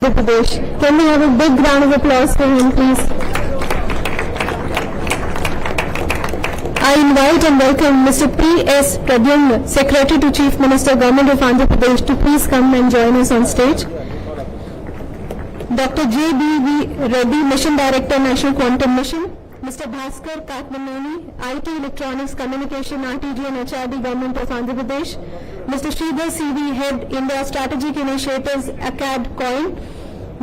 Pradesh. Can we have a big round of applause for him, please? I invite and welcome Mr. P.S. Pradyumna, Secretary to Chief Minister, Government of Andhra Pradesh, to please come and join us on stage. Dr. J.B.V. Reddy, Mission Director, National Quantum Mission. Mr. Bhaskar Katmanoni, IT, Electronics, Communication, RTG and HRD, Government of Andhra Pradesh. Mr. Sridhar C.V., Head, India Strategic Initiatives, ACAD, COIN.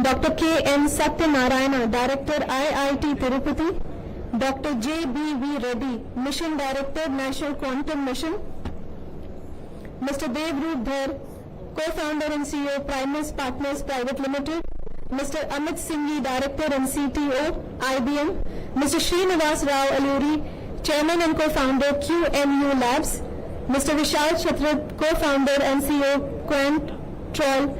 Dr. K.N. Satyanarayana, Director, IIT, Tirupati. Dr. J.B.V. Reddy, Mission Director, National Quantum Mission. Mr. Devroop Dhar, Co-founder and CEO, Primus Partners Private Limited. Mr. Amit Singhi, Director and CTO, IBM. Mr. Shri Nara Lokesh, Chairman and Co-founder, QMU Labs. Mr. Vishal Chatrat, Co-founder and CEO, Quantrol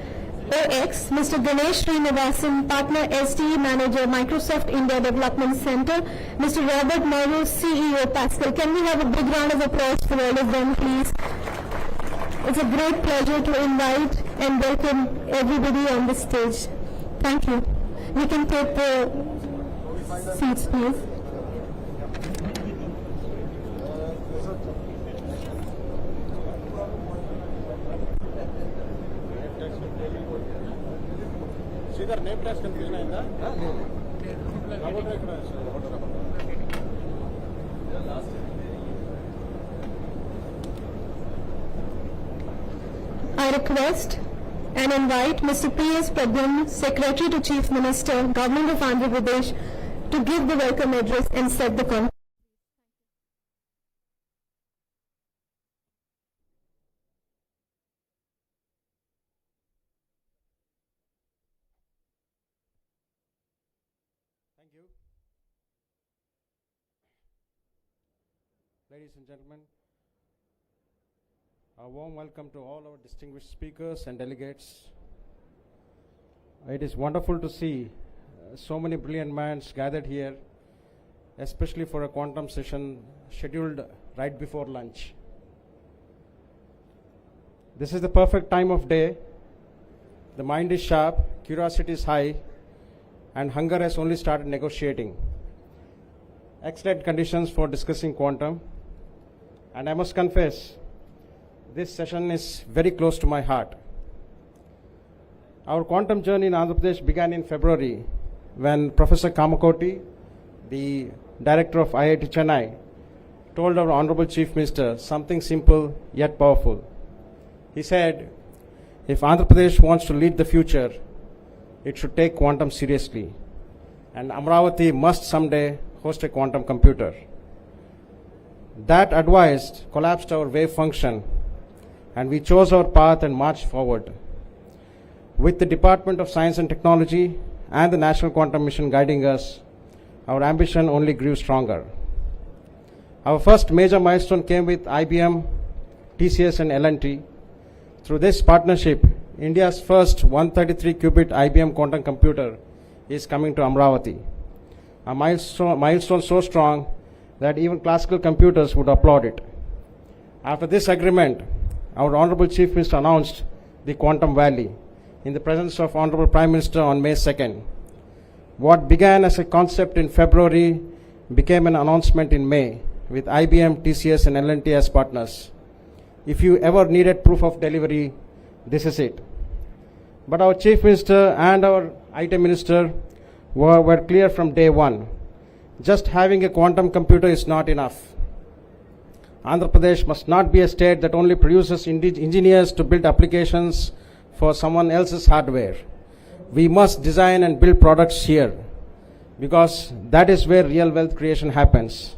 OX. Mr. Ganesh Srinivasan, Partner STE Manager, Microsoft India Development Center. Mr. Robert Morrow, CEO, Pascal. Can we have a big round of applause for all of them, please? It's a great pleasure to invite and welcome everybody on the stage. Thank you. We can take the seats, please. Sridhar, name tags confusion ainda? I request and invite Mr. P.S. Pradyumna, Secretary to Chief Minister, Government of Andhra Pradesh, to give the welcome address and set the context. Thank you. Ladies and gentlemen, a warm welcome to all our distinguished speakers and delegates. It is wonderful to see so many brilliant minds gathered here, especially for a quantum session scheduled right before lunch. This is the perfect time of day. The mind is sharp, curiosity is high, and hunger has only started negotiating. Excellent conditions for discussing quantum. And I must confess, this session is very close to my heart. Our quantum journey in Andhra Pradesh began in February when Professor Kamakoti, the director of IIT Chennai, told our Honorable Chief Minister something simple yet powerful. He said, if Andhra Pradesh wants to lead the future, it should take quantum seriously. And Amravati must someday host a quantum computer. That advice collapsed our wave function, and we chose our path and marched forward. With the Department of Science and Technology and the National Quantum Mission guiding us, our ambition only grew stronger. Our first major milestone came with IBM, TCS and L&T. Through this partnership, India's first 133-qubit IBM quantum computer is coming to Amravati. A milestone so strong that even classical computers would applaud it. After this agreement, our Honorable Chief Minister announced the Quantum Valley in the presence of Honorable Prime Minister on May 2nd. What began as a concept in February became an announcement in May with IBM, TCS and L&T as partners. If you ever needed proof of delivery, this is it. But our Chief Minister and our IT Minister were clear from day one. Just having a quantum computer is not enough. Andhra Pradesh must not be a state that only produces engineers to build applications for someone else's hardware. We must design and build products here because that is where real wealth creation happens.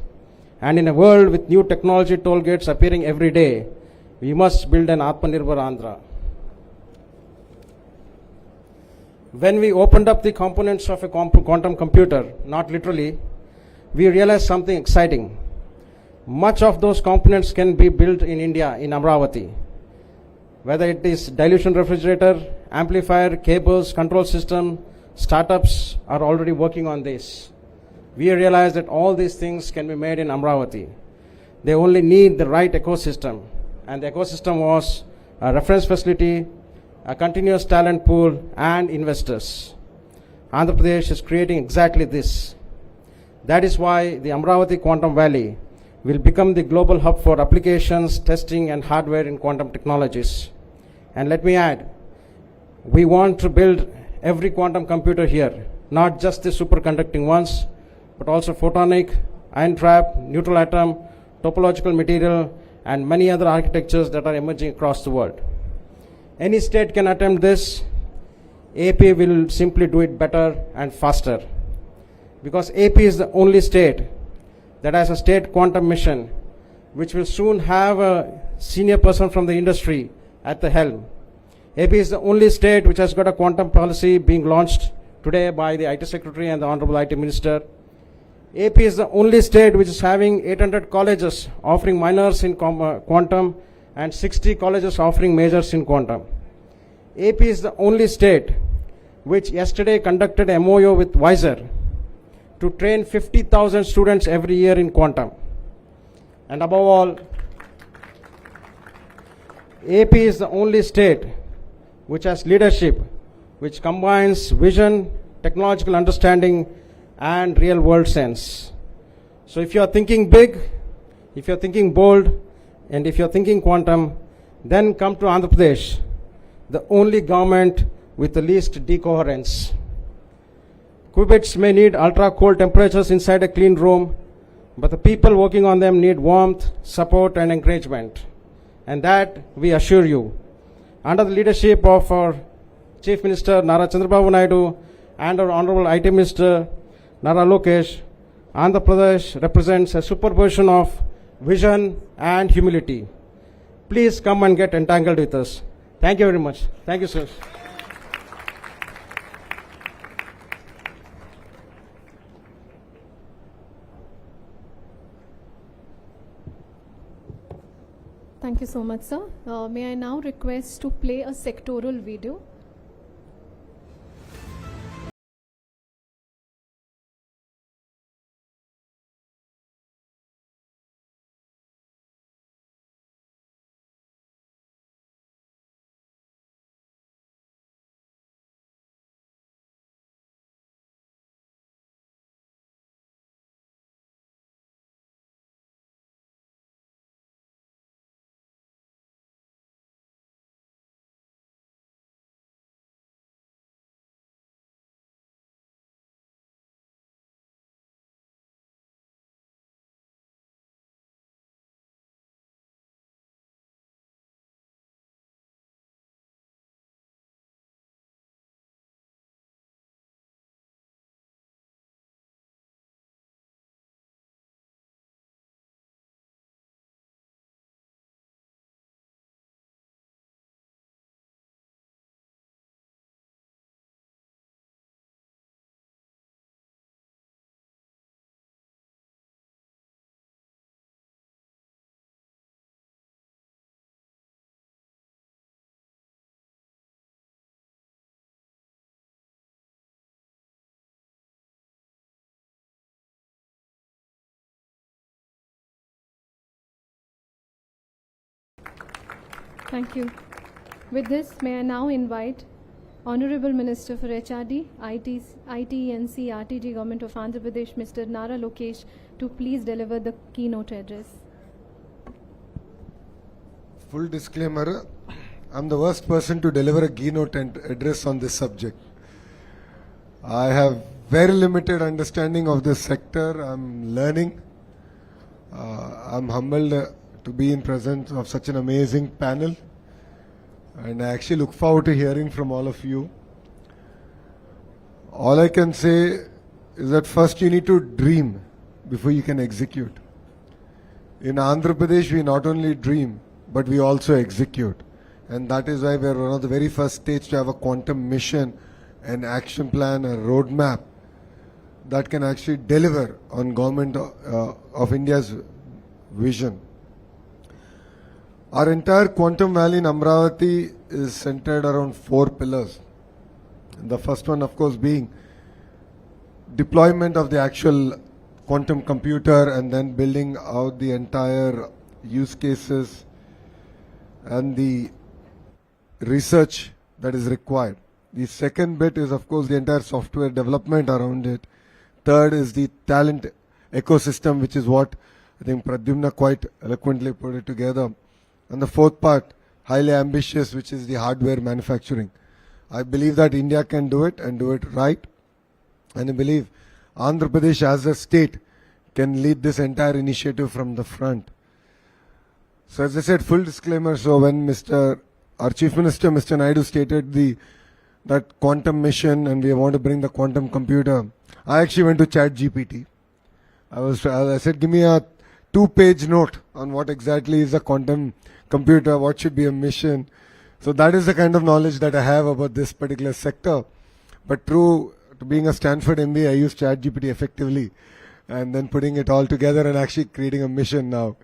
And in a world with new technology toll gates appearing every day, we must build an Atmanirbhar Andhra. When we opened up the components of a quantum computer, not literally, we realized something exciting. Much of those components can be built in India, in Amravati. Whether it is dilution refrigerator, amplifier, cables, control system, startups are already working on this. We realized that all these things can be made in Amravati. They only need the right ecosystem. And the ecosystem was a reference facility, a continuous talent pool, and investors. Andhra Pradesh is creating exactly this. That is why the Amravati Quantum Valley will become the global hub for applications, testing, and hardware in quantum technologies. And let me add, we want to build every quantum computer here, not just the superconducting ones, but also photonic, ion trap, neutral atom, topological material, and many other architectures that are emerging across the world. Any state can attempt this. AP will simply do it better and faster. Because AP is the only state that has a state quantum mission, which will soon have a senior person from the industry at the helm. AP is the only state which has got a quantum policy being launched today by the IT Secretary and the Honorable IT Minister. AP is the only state which is having 800 colleges offering minors in quantum and 60 colleges offering majors in quantum. AP is the only state which yesterday conducted a MOU with Wiser to train 50,000 students every year in quantum. And above all, AP is the only state which has leadership, which combines vision, technological understanding, and real world sense. So if you are thinking big, if you are thinking bold, and if you are thinking quantum, then come to Andhra Pradesh, the only government with the least decoherence. Qubits may need ultra cold temperatures inside a clean room, but the people working on them need warmth, support, and encouragement. And that we assure you. Under the leadership of our Chief Minister Nara Chandrababu Naidu and our Honorable IT Minister Nara Lokesh, Andhra Pradesh represents a superposition of vision and humility. Please come and get entangled with us. Thank you very much. Thank you, sir. Thank you so much, sir. May I now request to play a sectoral video? Thank you. With this, may I now invite Honorable Minister for HRD, IT, ENC, RTG Government of Andhra Pradesh, Mr. Nara Lokesh, to please deliver the keynote address. Full disclaimer, I'm the worst person to deliver a keynote address on this subject. I have very limited understanding of this sector. I'm learning. I'm humbled to be in presence of such an amazing panel, and I actually look forward to hearing from all of you. All I can say is that first you need to dream before you can execute. In Andhra Pradesh, we not only dream, but we also execute. And that is why we are one of the very first states to have a quantum mission, an action plan, a roadmap that can actually deliver on government of India's vision. Our entire quantum valley in Amravati is centered around 4 pillars. The first one, of course, being deployment of the actual quantum computer and then building out the entire use cases and the research that is required. The second bit is, of course, the entire software development around it. Third is the talent ecosystem, which is what I think Pradyumna quite eloquently put it together. And the fourth part, highly ambitious, which is the hardware manufacturing. I believe that India can do it and do it right. And I believe Andhra Pradesh as a state can lead this entire initiative from the front. So as I said, full disclaimer, so when our Chief Minister, Mr. Naidu, stated that quantum mission and we want to bring the quantum computer, I actually went to ChatGPT. I said, give me a 2-page note on what exactly is a quantum computer, what should be a mission. So that is the kind of knowledge that I have about this particular sector. But true to being a Stanford MBA, I use ChatGPT effectively and then putting it all together and actually creating a mission now.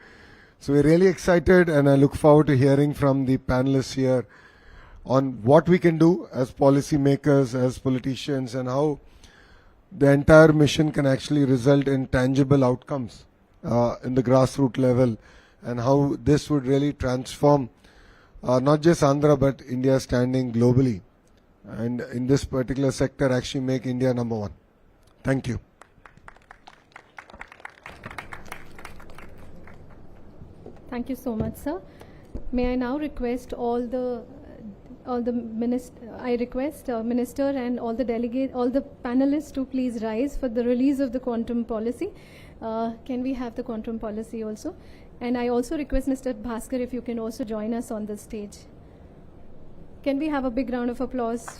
So we're really excited, and I look forward to hearing from the panelists here on what we can do as policymakers, as politicians, and how the entire mission can actually result in tangible outcomes in the grassroots level, and how this would really transform not just Andhra but India standing globally, and in this particular sector actually make India number one. Thank you. Thank you so much, sir. May I now request minister and all the panelists to please rise for the release of the quantum policy. Can we have the quantum policy also? And I also request Mr. Bhaskar if you can also join us on the stage. Can we have a big round of applause?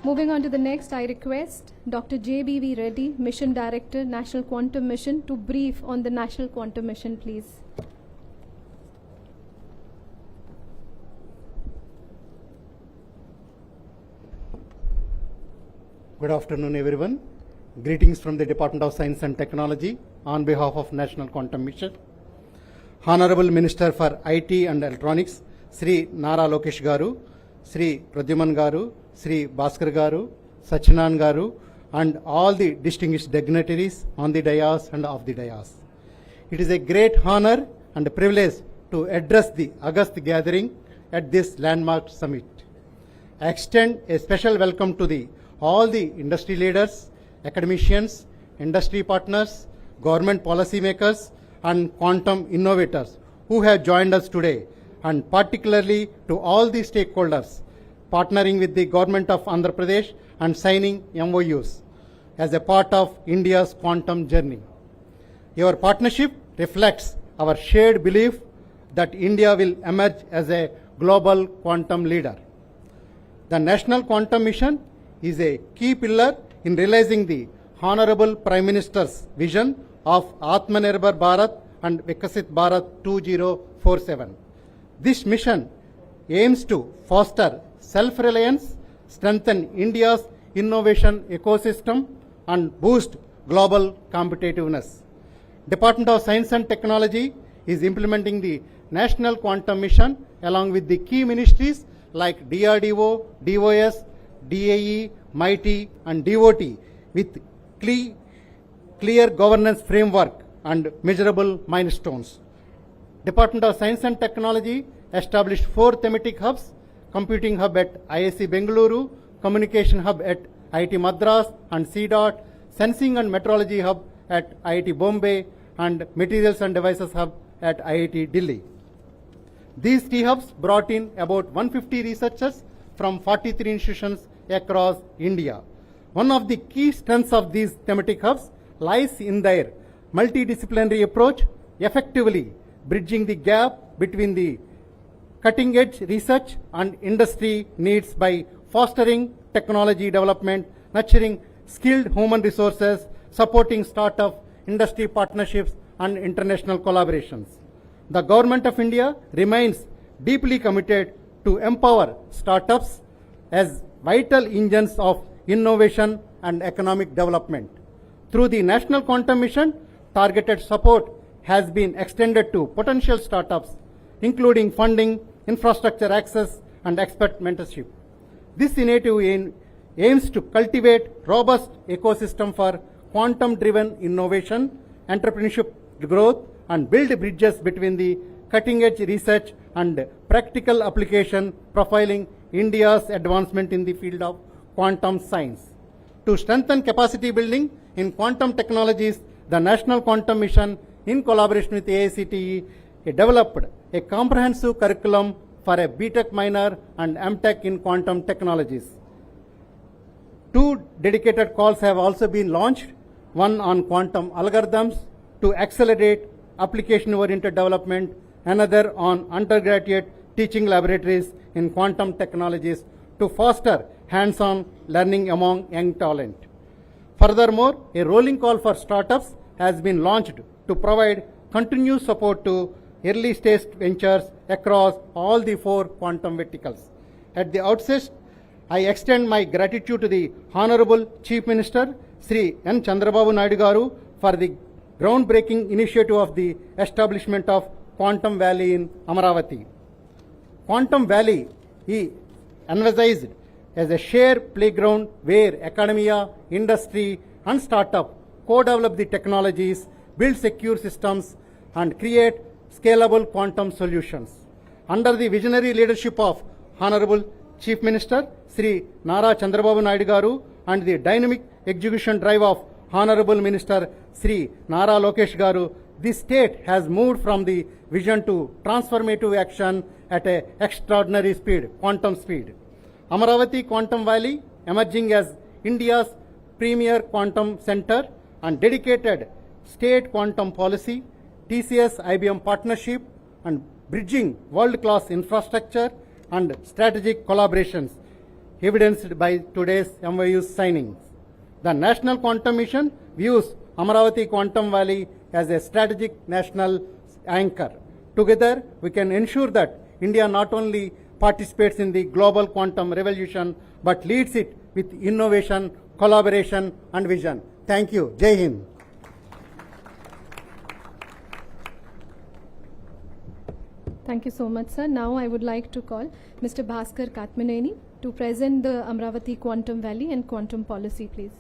Moving on to the next, I request Dr. J.B.V. Reddy, Mission Director, National Quantum Mission, to brief on the National Quantum Mission, please. Good afternoon, everyone. Greetings from the Department of Science and Technology on behalf of National Quantum Mission. Honorable Minister for IT and Electronics, Shri Nara Lokesh garu, Shri Pradyuman garu, Shri Bhaskar garu, Sachinan garu, and all the distinguished dignitaries on the dais and off the dais. It is a great honor and privilege to address the august gathering at this landmark summit. I extend a special welcome to all the industry leaders, academicians, industry partners, government policymakers, and quantum innovators who have joined us today, and particularly to all the stakeholders partnering with the government of Andhra Pradesh and signing MOUs as a part of India's quantum journey. Your partnership reflects our shared belief that India will emerge as a global quantum leader. The National Quantum Mission is a key pillar in realizing the Honorable Prime Minister's vision of Atmanirbhar Bharat and Vikasit Bharat 2047. This mission aims to foster self-reliance, strengthen India's innovation ecosystem, and boost global competitiveness. Department of Science and Technology is implementing the National Quantum Mission along with the key ministries like DRDO, DOS, DAE, MIT, and DOT with clear governance framework and measurable milestones. Department of Science and Technology established 4 thematic hubs: Computing Hub at IISc Bengaluru, Communication Hub at IIT Madras and CDOT, Sensing and Metrology Hub at IIT Bombay, and Materials and Devices Hub at IIT Delhi. These 3 hubs brought in about 150 researchers from 43 institutions across India. One of the key strengths of these thematic hubs lies in their multidisciplinary approach, effectively bridging the gap between the cutting-edge research and industry needs by fostering technology development, nurturing skilled human resources, supporting startup, industry partnerships, and international collaborations. The Government of India remains deeply committed to empower startups as vital engines of innovation and economic development. Through the National Quantum Mission, targeted support has been extended to potential startups, including funding, infrastructure access, and expert mentorship. This initiative aims to cultivate robust ecosystem for quantum-driven innovation, entrepreneurship growth, and build bridges between the cutting-edge research and practical application, profiling India's advancement in the field of quantum science. To strengthen capacity building in quantum technologies, the National Quantum Mission, in collaboration with AICTE, developed a comprehensive curriculum for a BTech minor and MTech in quantum technologies. 2 dedicated calls have also been launched, one on quantum algorithms to accelerate application-oriented development, another on undergraduate teaching laboratories in quantum technologies to foster hands-on learning among young talent. Furthermore, a rolling call for startups has been launched to provide continuous support to early-stage ventures across all the 4 quantum verticals. At the outset, I extend my gratitude to the Honorable Chief Minister, Shri Chandrababu Naidu garu, for the groundbreaking initiative of the establishment of Quantum Valley in Amaravati. Quantum Valley is envisaged as a shared playground where academia, industry, and startup co-develop the technologies, build secure systems, and create scalable quantum solutions. Under the visionary leadership of Honorable Chief Minister Shri Nara Chandrababu Naidu garu and the dynamic execution drive of Honorable Minister Shri Nara Lokesh garu, the state has moved from the vision to transformative action at an extraordinary speed, quantum speed. Amaravati Quantum Valley, emerging as India's premier quantum center and dedicated state quantum policy, TCS IBM partnership, and bridging world-class infrastructure and strategic collaborations, evidenced by today's MOU signings. The National Quantum Mission views Amaravati Quantum Valley as a strategic national anchor. Together, we can ensure that India not only participates in the global quantum revolution, but leads it with innovation, collaboration, and vision. Thank you. Jai Hind. Thank you so much, sir. Now I would like to call Mr. Bhaskar Katmaneni to present the Amravati Quantum Valley and quantum policy, please.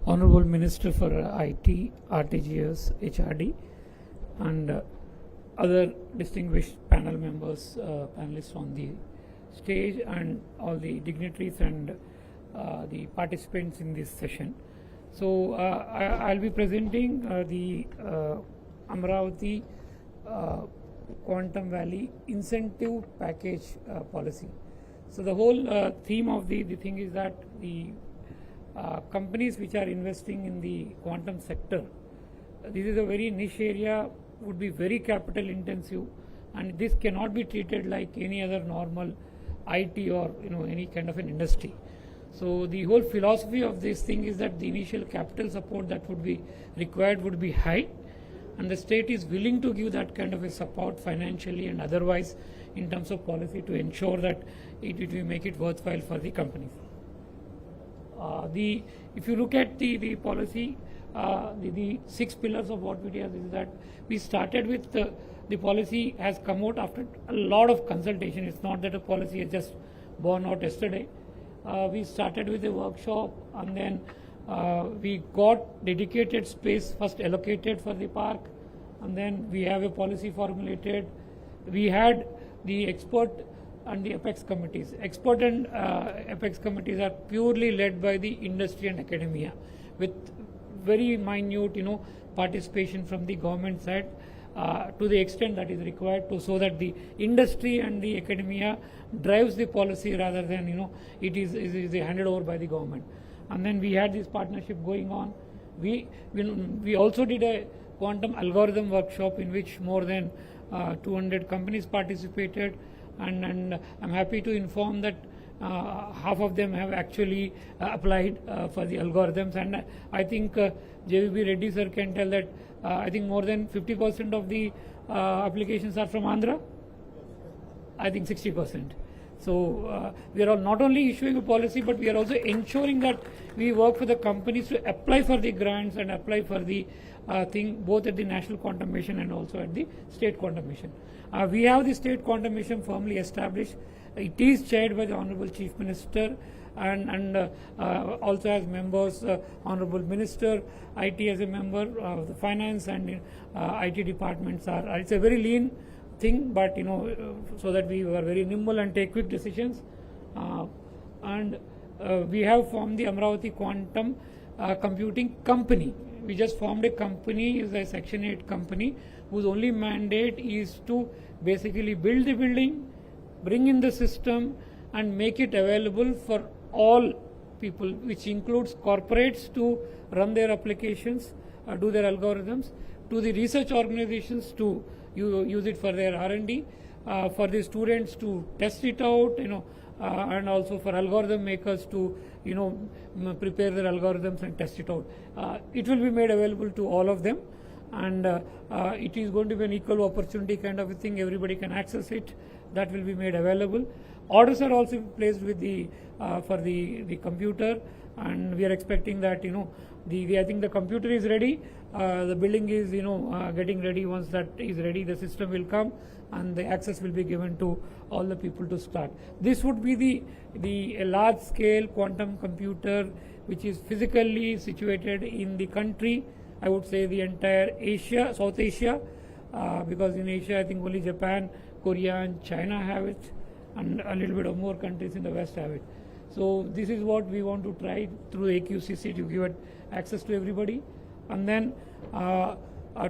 Honorable Minister for IT, RTGS, HRD, and other distinguished panel members, panelists on the stage, and all the dignitaries and the participants in this session. So I'll be presenting the Amravati Quantum Valley Incentive Package Policy. So the whole theme of the thing is that the companies which are investing in the quantum sector, this is a very niche area, would be very capital intensive, and this cannot be treated like any other normal IT or any kind of an industry. So the whole philosophy of this thing is that the initial capital support that would be required would be high, and the state is willing to give that kind of a support financially and otherwise in terms of policy to ensure that it will make it worthwhile for the companies. If you look at the policy, the 6 pillars of what we have is that we started with the policy has come out after a lot of consultation. It's not that a policy is just born out yesterday. We started with a workshop, and then we got dedicated space first allocated for the park, and then we have a policy formulated. We had the expert and the apex committees. Expert and apex committees are purely led by the industry and academia with very minute, participation from the government side to the extent that is required to, so that the industry and the academia drives the policy rather than it is handed over by the government. And then we had this partnership going on. We also did a quantum algorithm workshop in which more than 200 companies participated, and I'm happy to inform that half of them have actually applied for the algorithms, and I think JVB Reddy sir can tell that I think more than 50% of the applications are from Andhra. I think 60%. So we are not only issuing a policy, but we are also ensuring that we work for the companies to apply for the grants and apply for the thing both at the National Quantum Mission and also at the State Quantum Mission. We have the State Quantum Mission firmly established. It is chaired by the Honorable Chief Minister and also has members, Honorable Minister, IT as a member, the Finance and IT departments are. It's a very lean thing, but so that we were very nimble and take quick decisions. And we have formed the Amravati Quantum Computing Company. We just formed a company, is a Section 8 company, whose only mandate is to basically build the building, bring in the system, and make it available for all people, which includes corporates to run their applications, do their algorithms, to the research organizations to use it for their R&D, for the students to test it out, and also for algorithm makers to prepare their algorithms and test it out. It will be made available to all of them, and it is going to be an equal opportunity kind of a thing. Everybody can access it. That will be made available. Orders are also placed with the for the computer, and we are expecting that I think the computer is ready. The building is getting ready. Once that is ready, the system will come and the access will be given to all the people to start. This would be a large scale quantum computer which is physically situated in the country. I would say the entire Asia, South Asia, because in Asia I think only Japan, Korea and China have it, and a little bit of more countries in the West have it. So this is what we want to try through AQCC to give it access to everybody. And then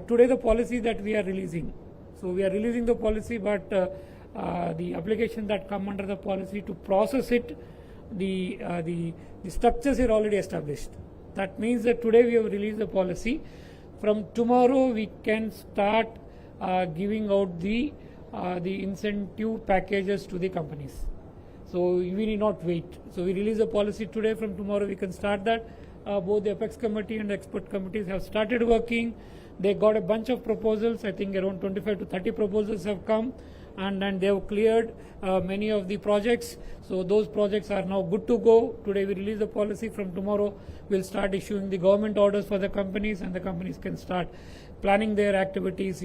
today the policy that we are releasing. So we are releasing the policy, but the application that come under the policy to process it, the structures are already established. That means that today we have released the policy. From tomorrow we can start giving out the incentive packages to the companies. So we need not wait. So we release the policy today. From tomorrow we can start that. Both the Apex Committee and expert committees have started working. They got a bunch of proposals. I think around 25 to 30 proposals have come, and they have cleared many of the projects. So those projects are now good to go. Today we release the policy. From tomorrow we'll start issuing the government orders for the companies, and the companies can start planning their activities,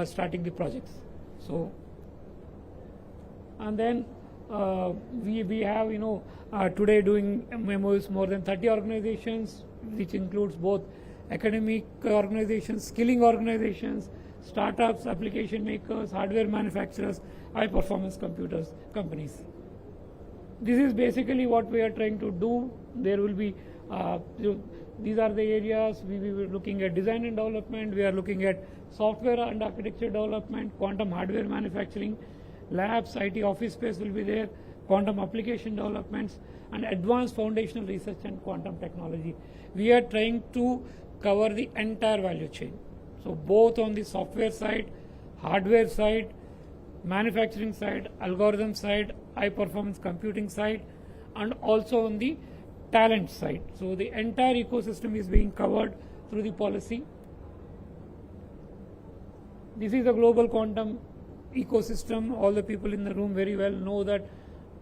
starting the projects. So, and then we have today doing MOUs more than 30 organizations, which includes both academic organizations, skilling organizations, startups, application makers, hardware manufacturers, high performance computers companies. This is basically what we are trying to do. There will be these are the areas we were looking at: design and development, we are looking at software and architecture development, quantum hardware manufacturing, labs, IT office space will be there, quantum application developments, and advanced foundational research and quantum technology. We are trying to cover the entire value chain. So both on the software side, hardware side, manufacturing side, algorithm side, high performance computing side, and also on the talent side. So the entire ecosystem is being covered through the policy. This is the global quantum ecosystem. All the people in the room very well know that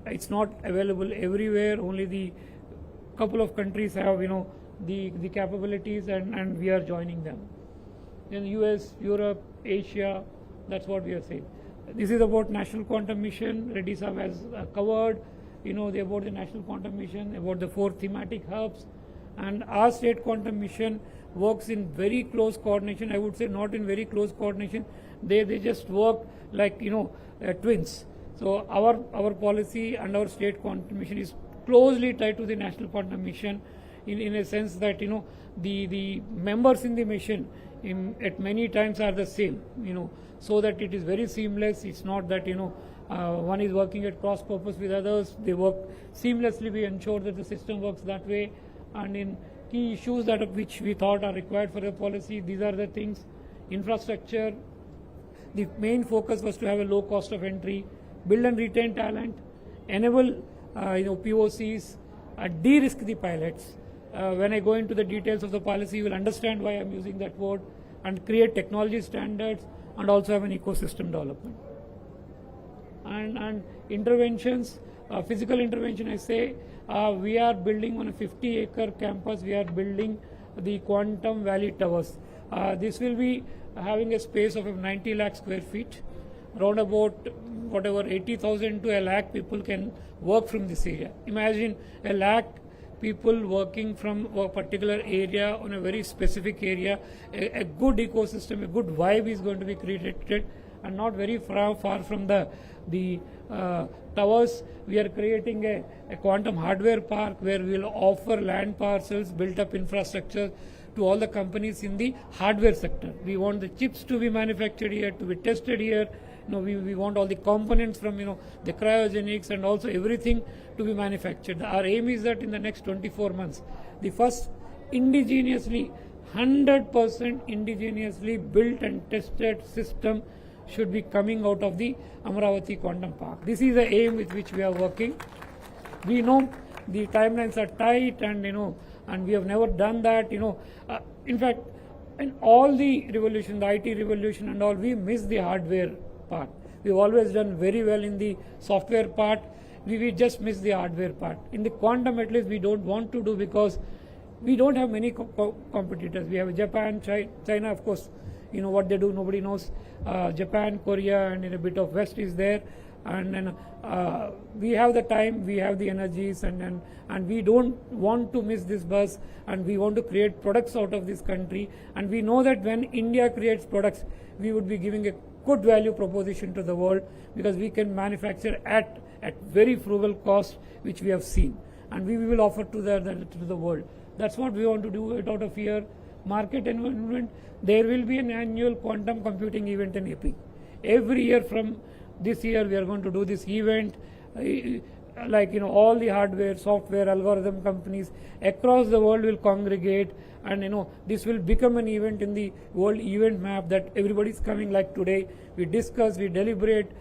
it's not available everywhere. Only the couple of countries have the capabilities, and we are joining them. In US, Europe, Asia, that's what we are saying. This is about National Quantum Mission. Reddy Sahab has covered about the National Quantum Mission, about the 4 thematic hubs, and our State Quantum Mission works in very close coordination. I would say not in very close coordination. They just work like twins. So our policy and our State Quantum Mission is closely tied to the National Quantum Mission in a sense that, the members in the machine at many times are the same, so that it is very seamless. It's not that, one is working at cross purpose with others. They work seamlessly. We ensure that the system works that way. And in key issues which we thought are required for the policy, these are the things. Infrastructure, the main focus was to have a low cost of entry, build and retain talent, enable POCs, de-risk the pilots. When I go into the details of the policy, you will understand why I'm using that word, and create technology standards, and also have an ecosystem development. And interventions, physical intervention, I say, we are building on a 50-acre campus. We are building the Quantum Valley Towers. This will be having a space of 90 lakh square feet. Around about 80,000 to a lakh people can work from this area. Imagine a lakh people working from a particular area on a very specific area. A good ecosystem, a good vibe is going to be created, and not very far from the towers. We are creating a quantum hardware park where we will offer land parcels, built up infrastructure to all the companies in the hardware sector. We want the chips to be manufactured here, to be tested here. We want all the components from the cryogenics and also everything to be manufactured. Our aim is that in the next 24 months, the first indigenously, 100% indigenously built and tested system should be coming out of the Amaravati Quantum Park. This is the aim with which we are working. We know the timelines are tight, and we have never done that. In fact, in all the revolution, the IT revolution and all, we miss the hardware part. We've always done very well in the software part. We just miss the hardware part. In the quantum, at least, we don't want to do, because we don't have many competitors. We have Japan, China, of course. What they do, nobody knows. Japan, Korea, and in a bit of West is there. And then we have the time, we have the energies, and we don't want to miss this bus, and we want to create products out of this country. And we know that when India creates products, we would be giving a good value proposition to the world, because we can manufacture at very frugal cost, which we have seen, and we will offer to the world. That's what we want to do it out of here. Market environment, there will be an annual quantum computing event in AP. Every year from this year, we are going to do this event. All the hardware, software, algorithm companies across the world will congregate, and this will become an event in the world event map, that everybody is coming. Like today, we discuss, we deliberate.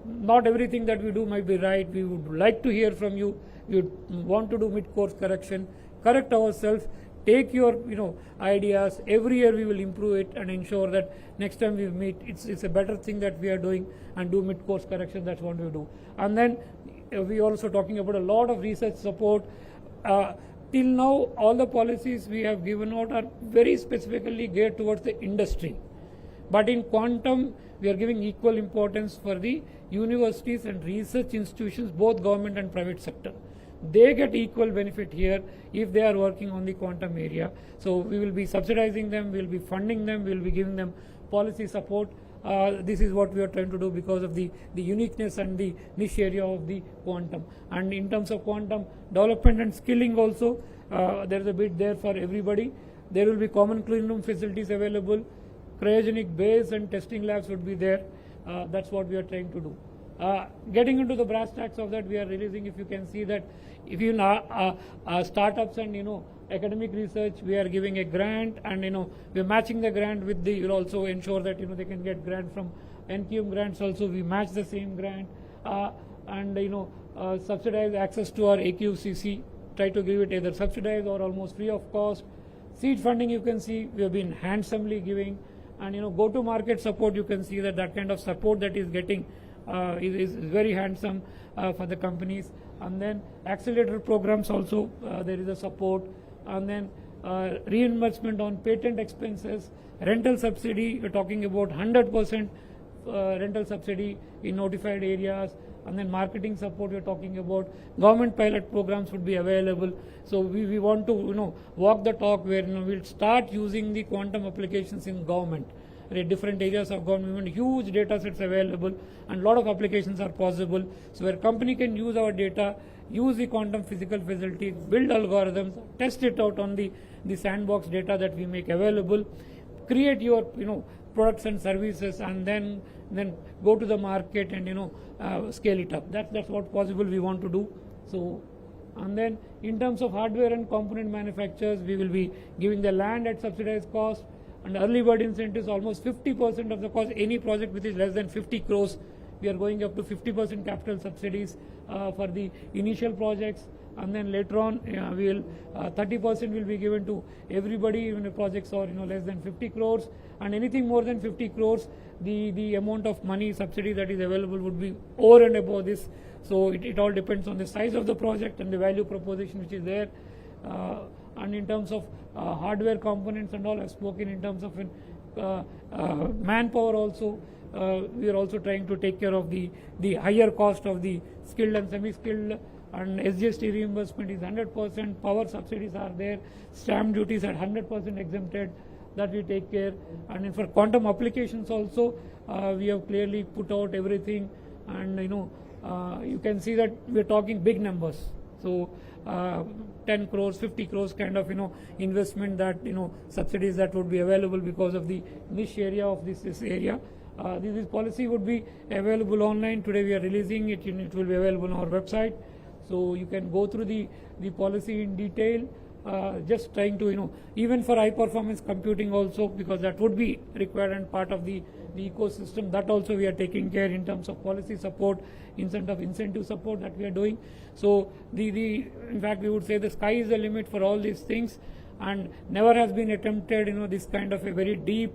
Not everything that we do might be right. We would like to hear from you. We would want to do mid-course correction, correct ourselves, take your ideas. Every year we will improve it and ensure that next time we meet, it's a better thing that we are doing, and do mid-course correction. That's what we do. And then we also talking about a lot of research support. Till now, all the policies we have given out are very specifically geared towards the industry. But in quantum, we are giving equal importance for the universities and research institutions, both government and private sector. They get equal benefit here if they are working on the quantum area. So we will be subsidizing them, we will be funding them, we will be giving them policy support. This is what we are trying to do because of the uniqueness and the niche area of the quantum. And in terms of quantum development and skilling also, there is a bit there for everybody. There will be common clean room facilities available. Cryogenic base and testing labs would be there. That's what we are trying to do. Getting into the brass tacks of that, we are releasing, if you can see that, if you startups and academic research, we are giving a grant, and we are matching the grant with the, we'll also ensure that they can get grant from NQM grants also. We match the same grant, and subsidize access to our AQCC, try to give it either subsidized or almost free of cost. Seed funding, you can see we have been handsomely giving, and go to market support, you can see that kind of support that is getting is very handsome for the companies. And then accelerator programs also, there is a support. And then reimbursement on patent expenses, rental subsidy, we're talking about 100% rental subsidy in notified areas. And then marketing support, we're talking about government pilot programs would be available. So we want to walk the talk where we'll start using the quantum applications in government. different areas of government, huge data sets available, and a lot of applications are possible. So where company can use our data, use the quantum physical facilities, build algorithms, test it out on the sandbox data that we make available, create your products and services, and then go to the market and scale it up. That's what possible we want to do. So, and then in terms of hardware and component manufacturers, we will be giving the land at subsidized cost, and early bird incentives almost 50% of the cost. Any project which is less than 50 crores, we are going up to 50% capital subsidies for the initial projects, and then later on we will 30% will be given to everybody when the projects are less than 50 crores, and anything more than 50 crores, the amount of money subsidy that is available would be over and above this. So it all depends on the size of the project and the value proposition which is there. And in terms of hardware components and all, I've spoken in terms of manpower also. We are also trying to take care of the higher cost of the skilled and semi-skilled, and SGST reimbursement is 100%, power subsidies are there, stamp duties are 100% exempted, that we take care. And for quantum applications also, we have clearly put out everything, and you can see that we are talking big numbers. So 10 crores, 50 crores kind of investment that subsidies that would be available because of the niche area of this area. This policy would be available online. Today we are releasing it. It will be available on our website. So you can go through the policy in detail. Just trying to even for high performance computing also, because that would be required and part of the ecosystem, that also we are taking care in terms of policy support, incentive support that we are doing. So in fact we would say the sky is the limit for all these things, and never has been attempted this kind of a very deep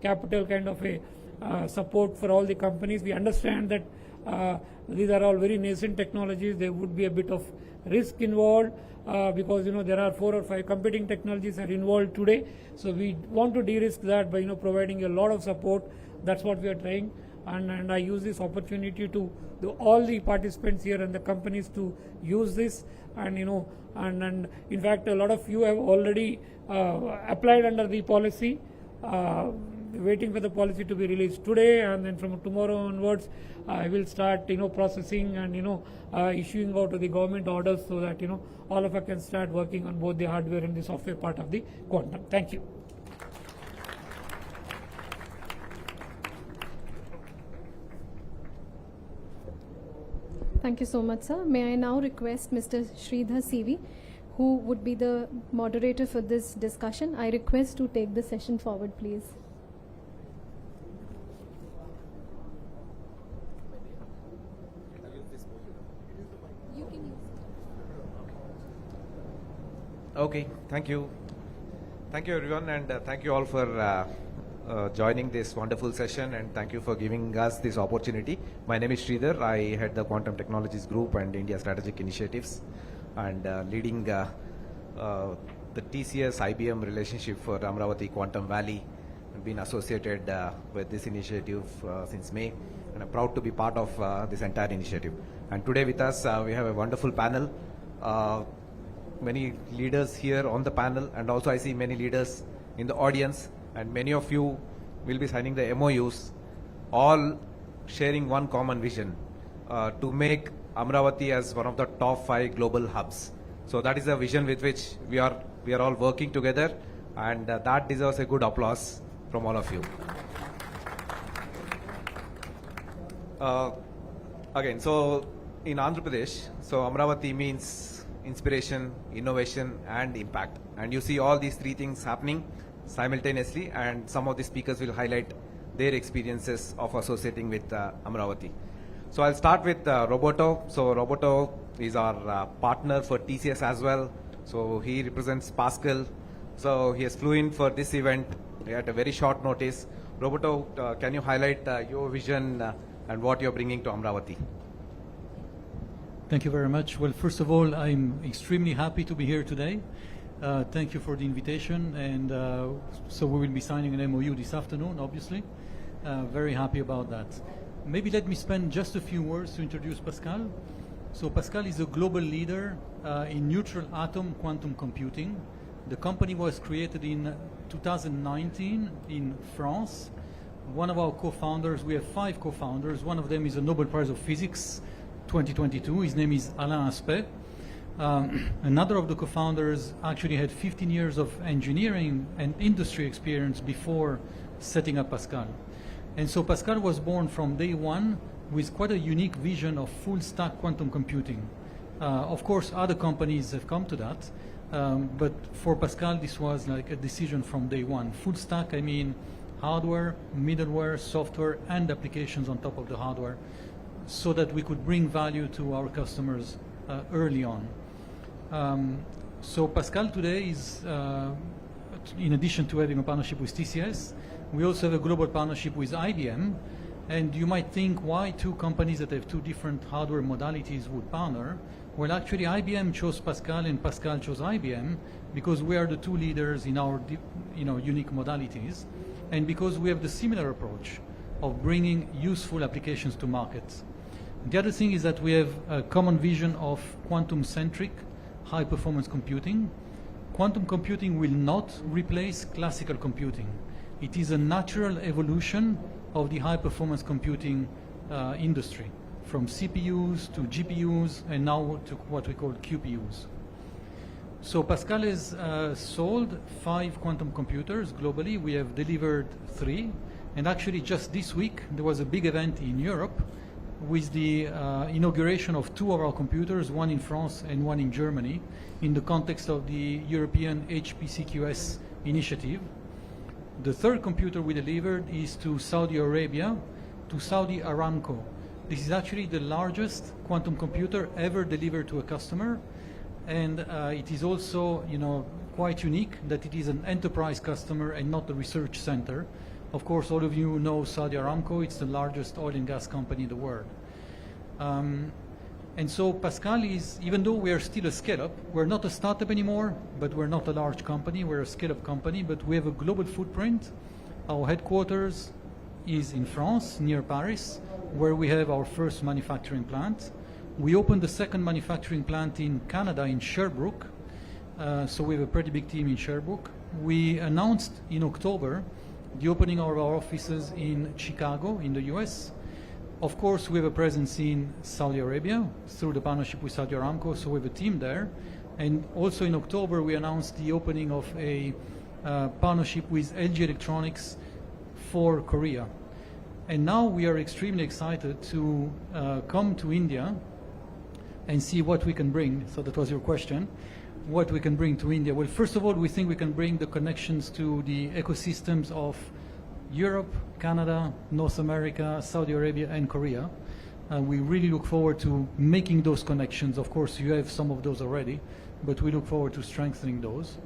capital kind of a support for all the companies. We understand that these are all very nascent technologies. There would be a bit of risk involved because there are 4 or 5 competing technologies are involved today. So we want to de-risk that by providing a lot of support. That's what we are trying, and I use this opportunity to all the participants here and the companies to use this, and and in fact a lot of you have already applied under the policy. Waiting for the policy to be released today, and then from tomorrow onwards I will start processing and issuing out to the government orders, so that all of us can start working on both the hardware and the software part of the quantum. Thank you. Thank you so much, sir. May I now request Mr. Sridhar CV, who would be the moderator for this discussion. I request to take the session forward, please. Okay, thank you. Thank you everyone, and thank you all for joining this wonderful session, and thank you for giving us this opportunity. My name is Sridhar. I head the Quantum Technologies Group and India Strategic Initiatives, and leading the TCS IBM relationship for Amravati Quantum Valley. I've been associated with this initiative since May, and I'm proud to be part of this entire initiative. And today with us we have a wonderful panel. Many leaders here on the panel, and also I see many leaders in the audience, and many of you will be signing the MOUs, all sharing one common vision to make Amravati as one of the top 5 global hubs. So that is a vision with which we are all working together, and that deserves a good applause from all of you. Again, so in Andhra Pradesh, so Amravati means inspiration, innovation and impact, and you see all these 3 things happening simultaneously, and some of the speakers will highlight their experiences of associating with Amravati. So I'll start with Roboto. So Roboto is our partner for TCS as well. So he represents Pascal. So he has flew in for this event at a very short notice. Roboto, can you highlight your vision and what you're bringing to Amravati? Thank you very much. Well, first of all, I'm extremely happy to be here today. Thank you for the invitation, and so we will be signing an MOU this afternoon, obviously. Very happy about that. Maybe let me spend just a few words to introduce Pascal. So Pascal is a global leader in neutral atom quantum computing. The company was created in 2019 in France. One of our co-founders, we have 5 co-founders. One of them is a Nobel Prize of Physics 2022. His name is Alain Aspect. Another of the co-founders actually had 15 years of engineering and industry experience before setting up Pascal. And so Pascal was born from day one with quite a unique vision of full stack quantum computing. Of course, other companies have come to that, but for Pascal, this was like a decision from day one. Full stack, I mean hardware, middleware, software, and applications on top of the hardware, so that we could bring value to our customers early on. So Pascal today is, in addition to having a partnership with TCS, we also have a global partnership with IBM. And you might think, why 2 companies that have 2 different hardware modalities would partner? Well, actually, IBM chose Pascal and Pascal chose IBM because we are the 2 leaders in our unique modalities, and because we have the similar approach of bringing useful applications to markets. The other thing is that we have a common vision of quantum-centric high-performance computing. Quantum computing will not replace classical computing. It is a natural evolution of the high-performance computing industry, from CPUs to GPUs and now to what we call QPUs. So Pascal has sold 5 quantum computers globally. We have delivered 3. And actually just this week, there was a big event in Europe with the inauguration of 2 of our computers, one in France and one in Germany, in the context of the European HPCQS initiative. The 3rd computer we delivered is to Saudi Arabia, to Saudi Aramco. This is actually the largest quantum computer ever delivered to a customer, and it is also, quite unique that it is an enterprise customer and not a research center. Of course, all of you know Saudi Aramco. It's the largest oil and gas company in the world. And so Pascal is, even though we are still a scale-up, we're not a startup anymore, but we're not a large company. We're a scale-up company, but we have a global footprint. Our headquarters is in France, near Paris, where we have our first manufacturing plant. We opened the 2nd manufacturing plant in Canada, in Sherbrooke. So we have a pretty big team in Sherbrooke. We announced in October the opening of our offices in Chicago, in the US. Of course, we have a presence in Saudi Arabia through the partnership with Saudi Aramco, so we have a team there. And also in October, we announced the opening of a partnership with LG Electronics for Korea. And now we are extremely excited to come to India and see what we can bring. So that was your question. What we can bring to India. Well, first of all, we think we can bring the connections to the ecosystems of Europe, Canada, North America, Saudi Arabia, and Korea. We really look forward to making those connections. Of course, you have some of those already, but we look forward to strengthening those.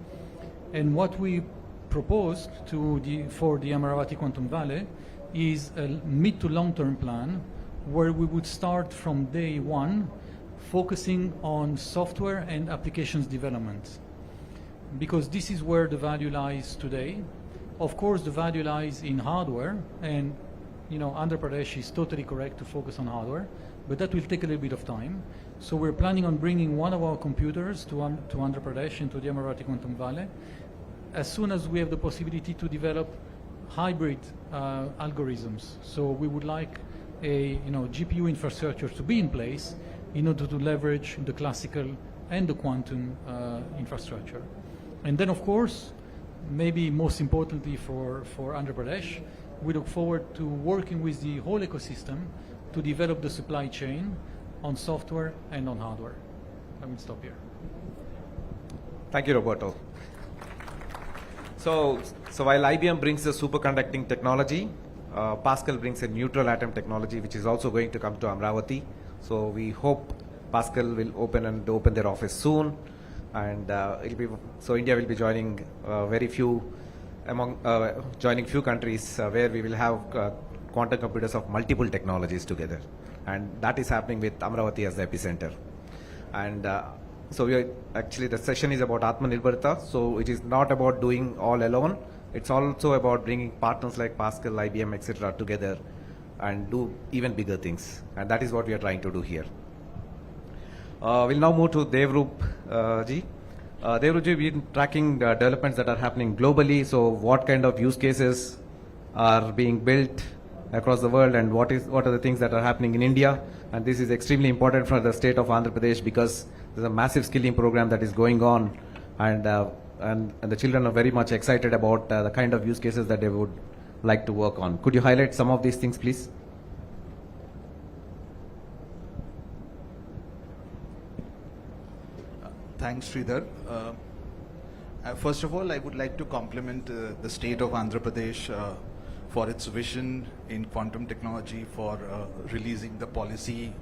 And what we proposed for the Amaravati Quantum Valley is a mid to long-term plan where we would start from day one focusing on software and applications development, because this is where the value lies today. Of course, the value lies in hardware, and Andhra Pradesh is totally correct to focus on hardware, but that will take a little bit of time. So we're planning on bringing one of our computers to Andhra Pradesh, into the Amaravati Quantum Valley, as soon as we have the possibility to develop hybrid algorithms. So we would like a GPU infrastructure to be in place in order to leverage the classical and the quantum infrastructure. And then, of course, maybe most importantly for Andhra Pradesh, we look forward to working with the whole ecosystem to develop the supply chain on software and on hardware. Let me stop here. Thank you, Roberto. So while IBM brings the superconducting technology, Pascal brings a neutral atom technology, which is also going to come to Amravati. So we hope Pascal will open their office soon, and India will be joining joining few countries where we will have quantum computers of multiple technologies together, and that is happening with Amravati as the epicenter. And so the session is about Atmanirbharta. So it is not about doing all alone. It's also about bringing partners like Pascal, IBM, etc. together and do even bigger things. And that is what we are trying to do here. We'll now move to Devrup ji. Devrji, we've been tracking developments that are happening globally. So, what kind of use cases are being built across the world, and what are the things that are happening in India? And this is extremely important for the state of Andhra Pradesh because there's a massive skilling program that is going on, and the children are very much excited about the kind of use cases that they would like to work on. Could you highlight some of these things, please? Thanks, Sridhar. First of all, I would like to compliment the state of Andhra Pradesh for its vision in quantum technology, for releasing the policy,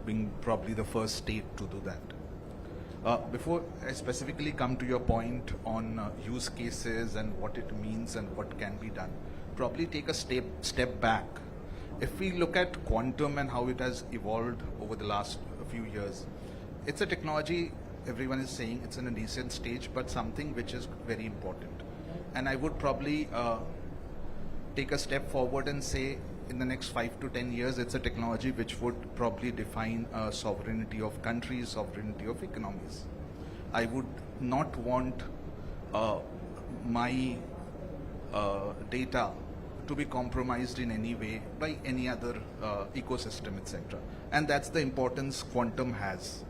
being probably the first state to do that. Before I specifically come to your point on use cases and what it means and what can be done, probably take a step back. If we look at quantum and how it has evolved over the last few years, it's a technology, everyone is saying it's in a nascent stage, but something which is very important. And I would probably take a step forward and say in the next 5 to 10 years, it's a technology which would probably define sovereignty of countries, sovereignty of economies. I would not want my data to be compromised in any way by any other ecosystem, etc. And that's the importance quantum has.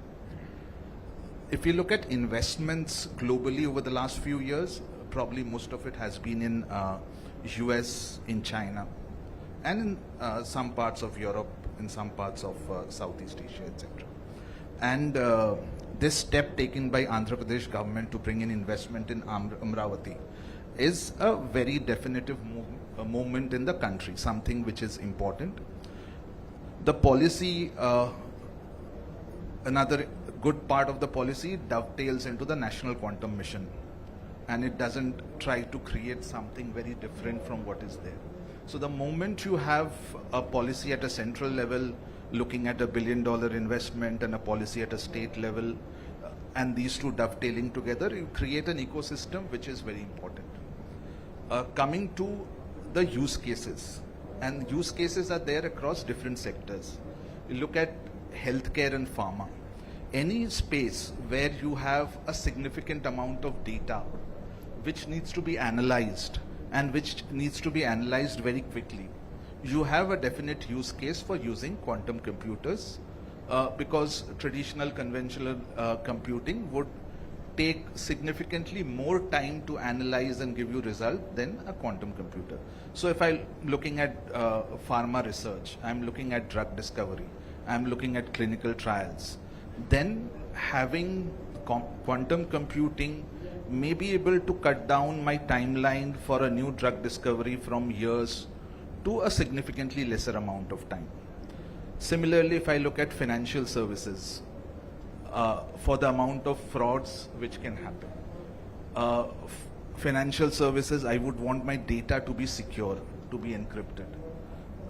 If you look at investments globally over the last few years, probably most of it has been in US, in China, and in some parts of Europe, in some parts of Southeast Asia, etc. And this step taken by Andhra Pradesh government to bring in investment in Amravati is a very definitive moment in the country, something which is important. The policy, another good part of the policy dovetails into the National Quantum Mission, and it doesn't try to create something very different from what is there. So the moment you have a policy at a central level looking at $1 billion investment and a policy at a state level, and these two dovetailing together, you create an ecosystem which is very important. Coming to the use cases, and use cases are there across different sectors. You look at healthcare and pharma. Any space where you have a significant amount of data which needs to be analyzed and which needs to be analyzed very quickly, you have a definite use case for using quantum computers because traditional conventional computing would take significantly more time to analyze and give you result than a quantum computer. So if I'm looking at pharma research, I'm looking at drug discovery, I'm looking at clinical trials, then having quantum computing may be able to cut down my timeline for a new drug discovery from years to a significantly lesser amount of time. Similarly, if I look at financial services, for the amount of frauds which can happen, financial services, I would want my data to be secure, to be encrypted.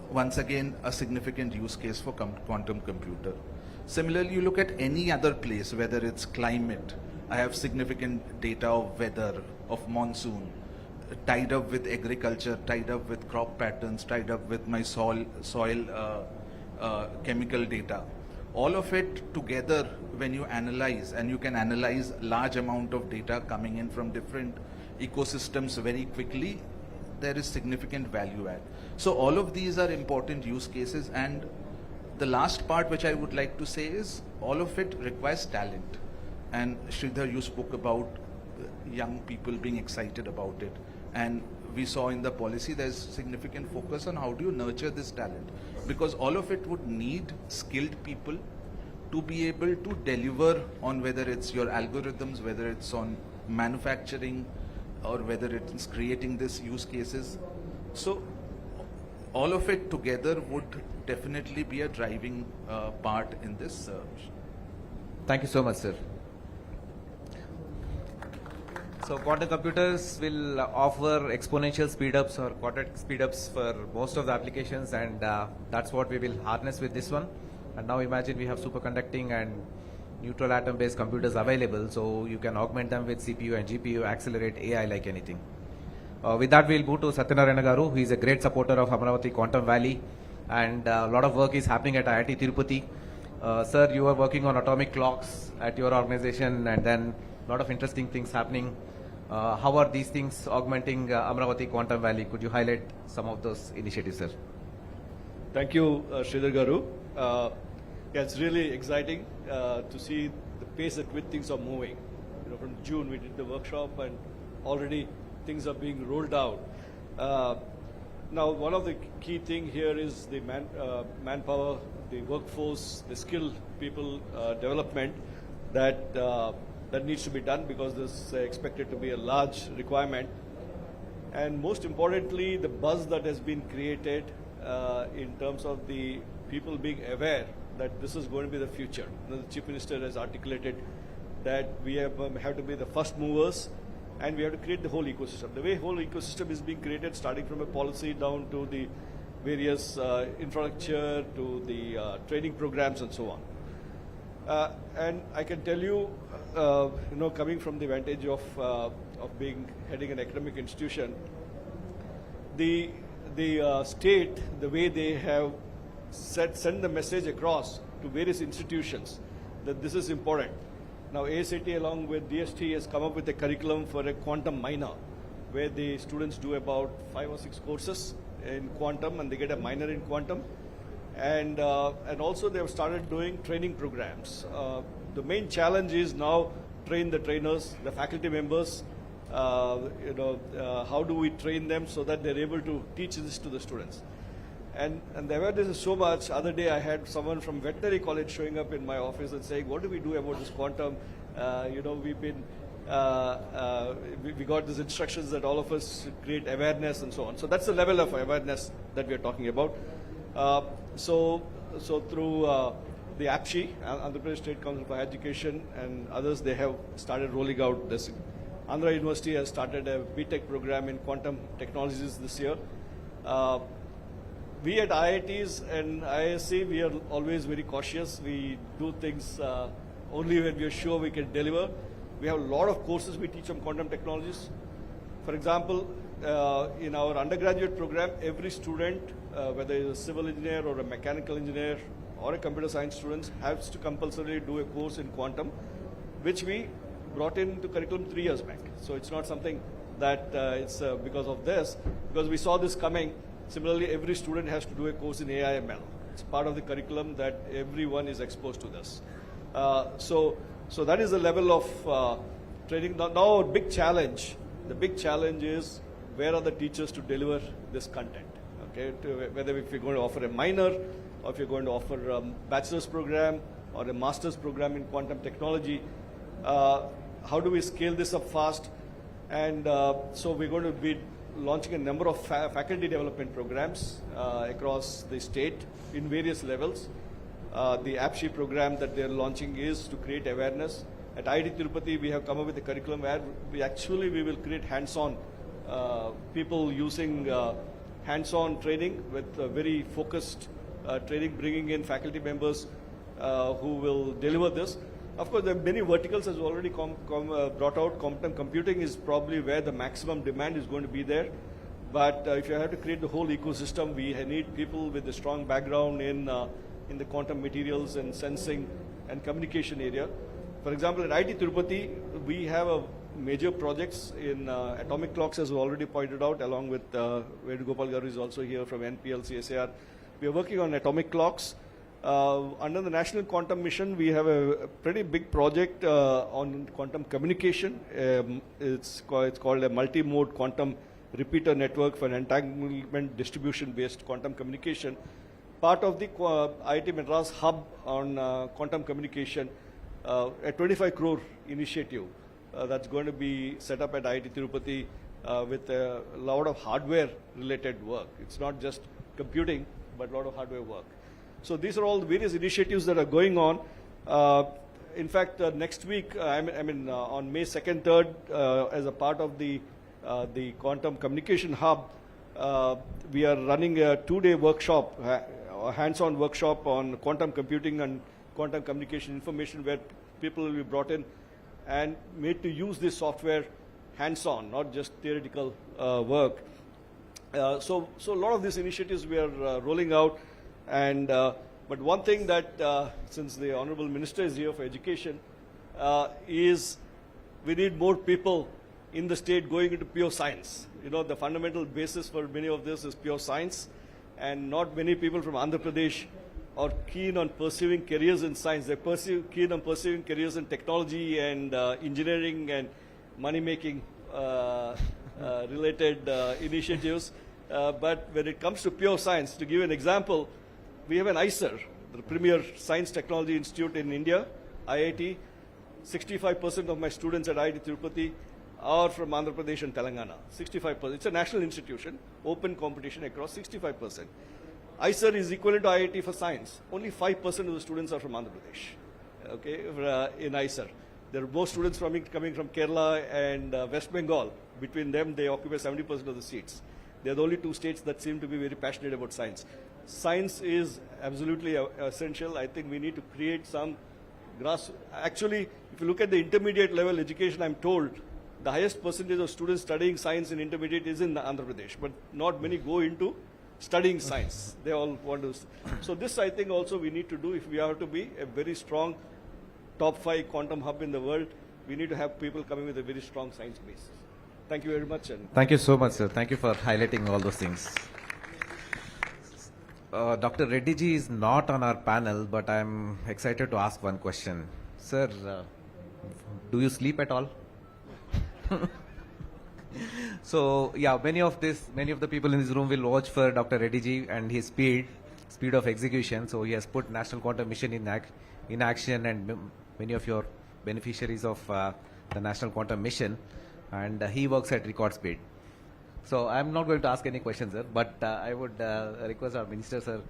Once again, a significant use case for quantum computer. Similarly, you look at any other place, whether it's climate, I have significant data of weather, of monsoon, tied up with agriculture, tied up with crop patterns, tied up with my soil chemical data. All of it together, when you analyze, and you can analyze large amount of data coming in from different ecosystems very quickly, there is significant value add. So all of these are important use cases, and the last part which I would like to say is all of it requires talent. And Sridhar, you spoke about young people being excited about it. And we saw in the policy there's significant focus on how do you nurture this talent. Because all of it would need skilled people to be able to deliver on whether it's your algorithms, whether it's on manufacturing, or whether it's creating these use cases. So all of it together would definitely be a driving part in this. Thank you so much, sir. So quantum computers will offer exponential speedups or quadratic speedups for most of the applications, and that's what we will harness with this one. And now imagine we have superconducting and neutral atom based computers available, so you can augment them with CPU and GPU, accelerate AI like anything. With that, we'll move to Satyanarayana Garu, who is a great supporter of Amravati Quantum Valley, and a lot of work is happening at IIT Tirupati. Sir, you are working on atomic clocks at your organization, and then lot of interesting things happening. How are these things augmenting Amravati Quantum Valley? Could you highlight some of those initiatives, sir? Thank you, Sridhar Garu. Yeah, it's really exciting to see the pace at which things are moving. You know, from June we did the workshop, and already things are being rolled out. Now, one of the key thing here is the manpower, the workforce, the skilled people development that that needs to be done, because this is expected to be a large requirement. And most importantly, the buzz that has been created in terms of the people being aware that this is going to be the future. You know, the Chief Minister has articulated that we have to be the first movers, and we have to create the whole ecosystem. The way whole ecosystem is being created, starting from a policy down to the various infrastructure, to the training programs and so on. And I can tell you, you know, coming from the vantage of heading an academic institution, the state, the way they have send the message across to various institutions that this is important. Now, ASAT along with DST has come up with a curriculum for a quantum minor, where the students do about 5 or 6 courses in quantum, and they get a minor in quantum. And also they have started doing training programs. The main challenge is now train the trainers, the faculty members. You know, how do we train them so that they're able to teach this to the students? And the awareness is so much. Other day I had someone from veterinary college showing up in my office and saying, what do we do about this quantum? You know, we've been, we got these instructions that all of us should create awareness and so on. So that's the level of awareness that we are talking about. So through the APSHI, Andhra Pradesh State Council for Higher Education, and others, they have started rolling out this. Andhra University has started a BTech program in quantum technologies this year. We at IITs and ISC, we are always very cautious. We do things only when we are sure we can deliver. We have a lot of courses we teach on quantum technologies. For example, in our undergraduate program, every student, whether it's a civil engineer or a mechanical engineer or a computer science student, has to compulsorily do a course in quantum, which we brought into curriculum 3 years back. So it's not something that it's because of this, because we saw this coming. Similarly, every student has to do a course in AI/ML. It's part of the curriculum that everyone is exposed to this. So that is the level of training. Now, a big challenge. The big challenge is, where are the teachers to deliver this content? Okay, whether if you're going to offer a minor, or if you're going to offer a bachelor's program or a master's program in quantum technology, how do we scale this up fast? And so we're going to be launching a number of faculty development programs across the state in various levels. The APSHI program that they're launching is to create awareness. At IIT Tirupati, we have come up with a curriculum where we will create hands-on people using hands-on training with very focused training, bringing in faculty members who will deliver this. Of course, there are many verticals as already brought out. Quantum computing is probably where the maximum demand is going to be there. But if you have to create the whole ecosystem, we need people with a strong background in the quantum materials and sensing and communication area. For example, at IIT Tirupati, we have major projects in atomic clocks, as we already pointed out, along with Gopal Garu is also here from NPL, CSAR. We are working on atomic clocks. Under the National Quantum Mission, we have a pretty big project on quantum communication. It's called a multi-mode quantum repeater network for an entanglement distribution-based quantum communication. Part of the IIT Madras hub on quantum communication, a 25 crore initiative that's going to be set up at IIT Tirupati with a lot of hardware-related work. It's not just computing, but a lot of hardware work. So these are all the various initiatives that are going on. In fact, next week, on May 2nd, 3rd, as a part of the Quantum Communication Hub, we are running a 2-day workshop, a hands-on workshop on quantum computing and quantum communication information, where people will be brought in and made to use this software hands-on, not just theoretical work. So a lot of these initiatives we are rolling out. And but one thing that, since the Honorable Minister is here for education, is we need more people in the state going into pure science. You know, the fundamental basis for many of this is pure science, and not many people from Andhra Pradesh are keen on pursuing careers in science. They're keen on pursuing careers in technology and engineering and money-making related initiatives. But when it comes to pure science, to give you an example, we have an ISER, the premier science technology institute in India, IIT. 65% of my students at IIT Tirupati are from Andhra Pradesh and Telangana. 65%. It's a national institution, open competition across 65%. ISER is equivalent to IIT for science. Only 5% of the students are from Andhra Pradesh, okay, in ISER. There are more students coming from Kerala and West Bengal. Between them, they occupy 70% of the seats. They are the only two states that seem to be very passionate about science. Science is absolutely essential. I think we need to create some Actually, if you look at the intermediate level education, I'm told the highest percentage of students studying science in intermediate is in Andhra Pradesh, but not many go into studying science. They all want to. So this, I think, also we need to do if we have to be a very strong top 5 quantum hub in the world. We need to have people coming with a very strong science base. Thank you very much. And Thank you so much, sir. Thank you for highlighting all those things. Dr. Reddy ji is not on our panel, but I'm excited to ask one question. Sir, do you sleep at all? So, yeah, many of the people in this room will watch for Dr. Reddy ji and his speed of execution. So he has put National Quantum Mission in action, and many of your beneficiaries of the National Quantum Mission, and he works at record speed. So I'm not going to ask any questions, sir, but I would request our minister, sir,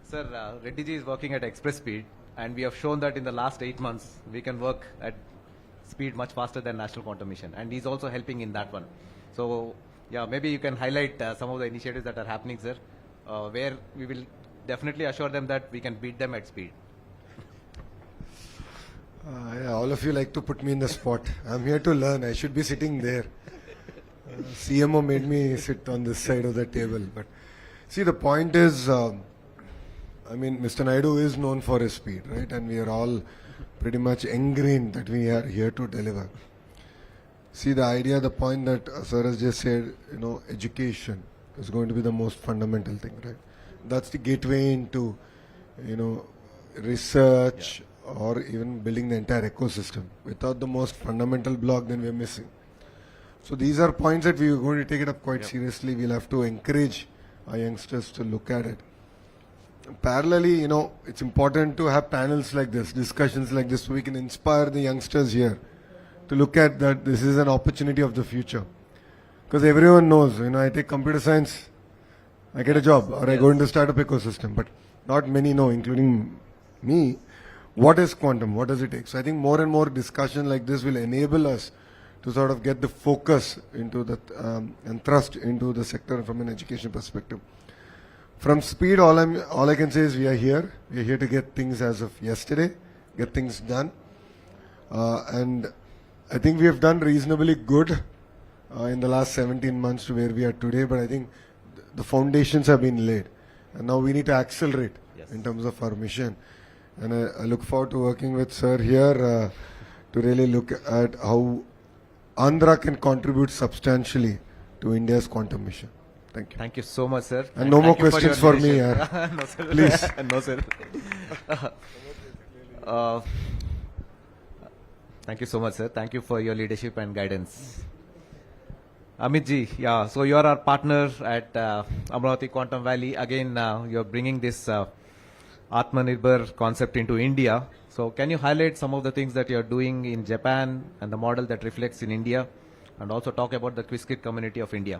Sir, Reddy ji is working at express speed, and we have shown that in the last 8 months, we can work at speed much faster than National Quantum Mission, and he's also helping in that one. So, yeah, maybe you can highlight some of the initiatives that are happening, sir, where we will definitely assure them that we can beat them at speed. Yeah, all of you like to put me in the spot. I'm here to learn. I should be sitting there. CMO made me sit on this side of the table. But see, the point is, I mean, Mr. Naidu is known for his speed, right? And we are all pretty much ingrained that we are here to deliver. See, the idea, the point that Sir has just said, you know, education is going to be the most fundamental thing, right? That's the gateway into, you know, research or even building the entire ecosystem. Without the most fundamental block, then we are missing. So these are points that we are going to take it up quite seriously. We'll have to encourage our youngsters to look at it. Parallelly, you know, it's important to have panels like this, discussions like this, so we can inspire the youngsters here to look at that this is an opportunity of the future. Because everyone knows, you know, I take computer science, I get a job, or I go into startup ecosystem, but not many know, including me, what is quantum, what does it take. So I think more and more discussion like this will enable us to sort of get the focus into that and thrust into the sector from an education perspective. From speed, all I can say is we are here. We are here to get things as of yesterday, get things done. And I think we have done reasonably good in the last 17 months to where we are today, but I think the foundations have been laid. And now we need to accelerate in terms of our mission. And I look forward to working with Sir here to really look at how Andhra can contribute substantially to India's quantum mission. Thank you. Thank you so much, sir. And no more questions for me, no, sir. Please. No, sir. Thank you so much, sir. Thank you for your leadership and guidance. Amit ji, yeah, so you are our partner at Amravati Quantum Valley. Again, you are bringing this Atmanirbhar concept into India. So can you highlight some of the things that you are doing in Japan and the model that reflects in India, and also talk about the Quiskit community of India,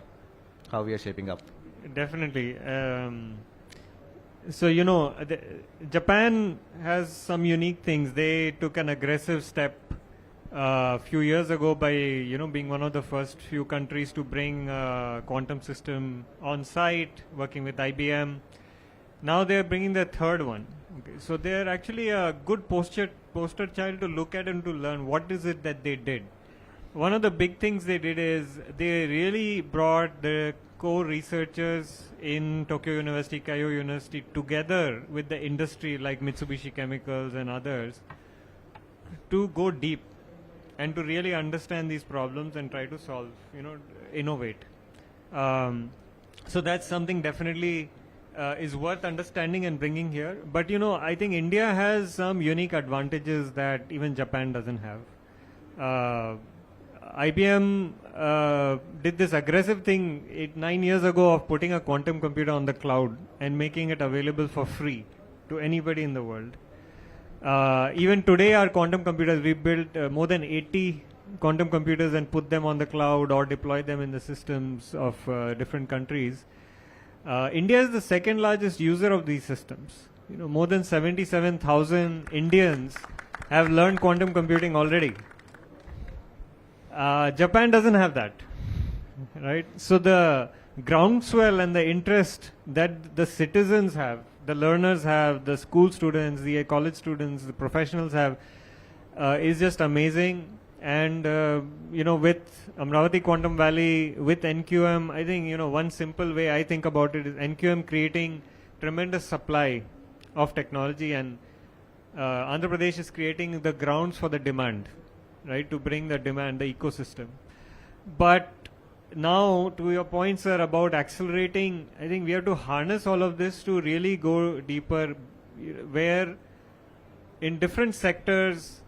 how we are shaping up? Definitely. So, you know, Japan has some unique things. They took an aggressive step a few years ago by, you know, being one of the first few countries to bring quantum system on site, working with IBM. Now they are bringing the third one. Okay. So they are actually a good poster child to look at and to learn what is it that they did. One of the big things they did is they really brought the core researchers in Tokyo University, Keio University together with the industry like Mitsubishi Chemicals and others to go deep. and to really understand these problems and try to solve, innovate. So that's something definitely is worth understanding and bringing here. But I think India has some unique advantages that even Japan doesn't have. IBM did this aggressive thing 9 years ago of putting a quantum computer on the cloud and making it available for free to anybody in the world. Even today, our quantum computers, we built more than 80 quantum computers and put them on the cloud or deploy them in the systems of different countries. India is the second largest user of these systems. More than 77,000 Indians have learned quantum computing already. Japan doesn't have that, right? So the groundswell and the interest that the citizens have, the learners have, the school students, the college students, the professionals have, is just amazing. And, with Amravati Quantum Valley, with NQM, I think, one simple way I think about it is NQM creating tremendous supply of technology, and Andhra Pradesh is creating the grounds for the demand, right, to bring the demand, the ecosystem. But now, to your point, sir, about accelerating, I think we have to harness all of this to really go deeper, where in different sectors,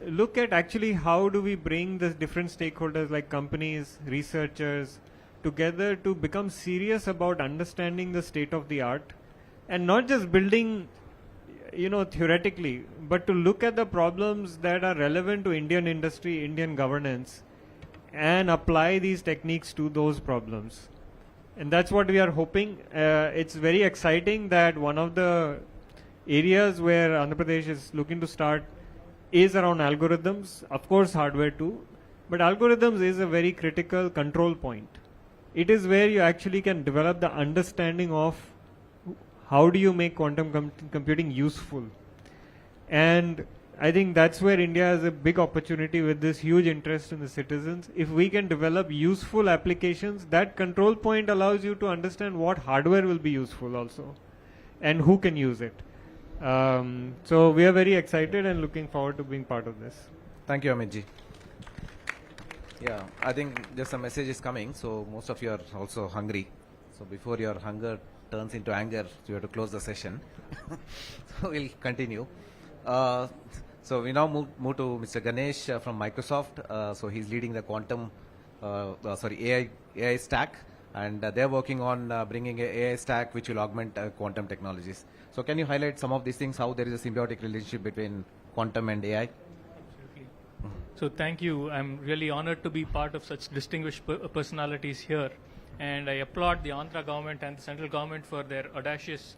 look at actually how do we bring the different stakeholders like companies, researchers together to become serious about understanding the state of the art, and not just building theoretically, but to look at the problems that are relevant to Indian industry, Indian governance, and apply these techniques to those problems. And that's what we are hoping. It's very exciting that one of the areas where Andhra Pradesh is looking to start is around algorithms, of course hardware too, but algorithms is a very critical control point. It is where you actually can develop the understanding of how do you make quantum computing useful. And I think that's where India has a big opportunity with this huge interest in the citizens. If we can develop useful applications, that control point allows you to understand what hardware will be useful also and who can use it. So we are very excited and looking forward to being part of this. Thank you, Amit ji. Yeah, I think just a message is coming. So most of you are also hungry. So before your hunger turns into anger, you have to close the session. So we'll continue. So we now move to Mr. Ganesh from Microsoft. So he's leading the quantum, AI stack, and they're working on bringing an AI stack which will augment quantum technologies. So can you highlight some of these things, how there is a symbiotic relationship between quantum and AI? Absolutely. So thank you. I'm really honored to be part of such distinguished personalities here. And I applaud the Andhra government and the central government for their audacious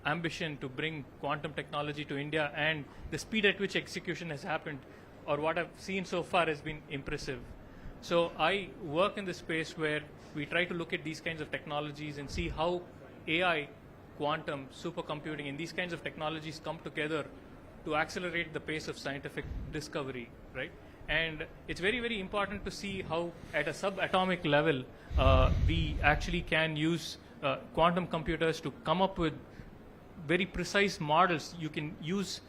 ambition to bring quantum technology to India, and the speed at which execution has happened, or what I've seen so far, has been impressive. So I work in the space where we try to look at these kinds of technologies and see how AI, quantum, supercomputing, and these kinds of technologies come together to accelerate the pace of scientific discovery, right? And it's very, very important to see how at a subatomic level we actually can use quantum computers to come up with very precise models. You can use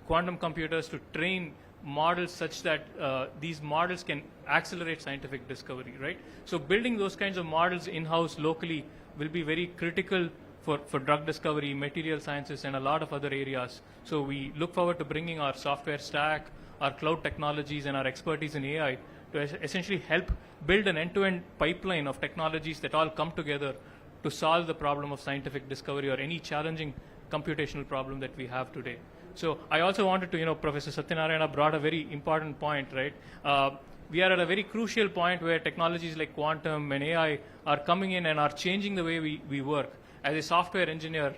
quantum computers to train models such that these models can accelerate scientific discovery, right? So building those kinds of models in-house locally will be very critical for drug discovery, material sciences, and a lot of other areas. So we look forward to bringing our software stack, our cloud technologies, and our expertise in AI to essentially help build an end-to-end pipeline of technologies that all come together to solve the problem of scientific discovery or any challenging computational problem that we have today. So I also wanted to, Professor Satyanarayana brought a very important point, right? We are at a very crucial point where technologies like quantum and AI are coming in and are changing the way we work. As a software engineer,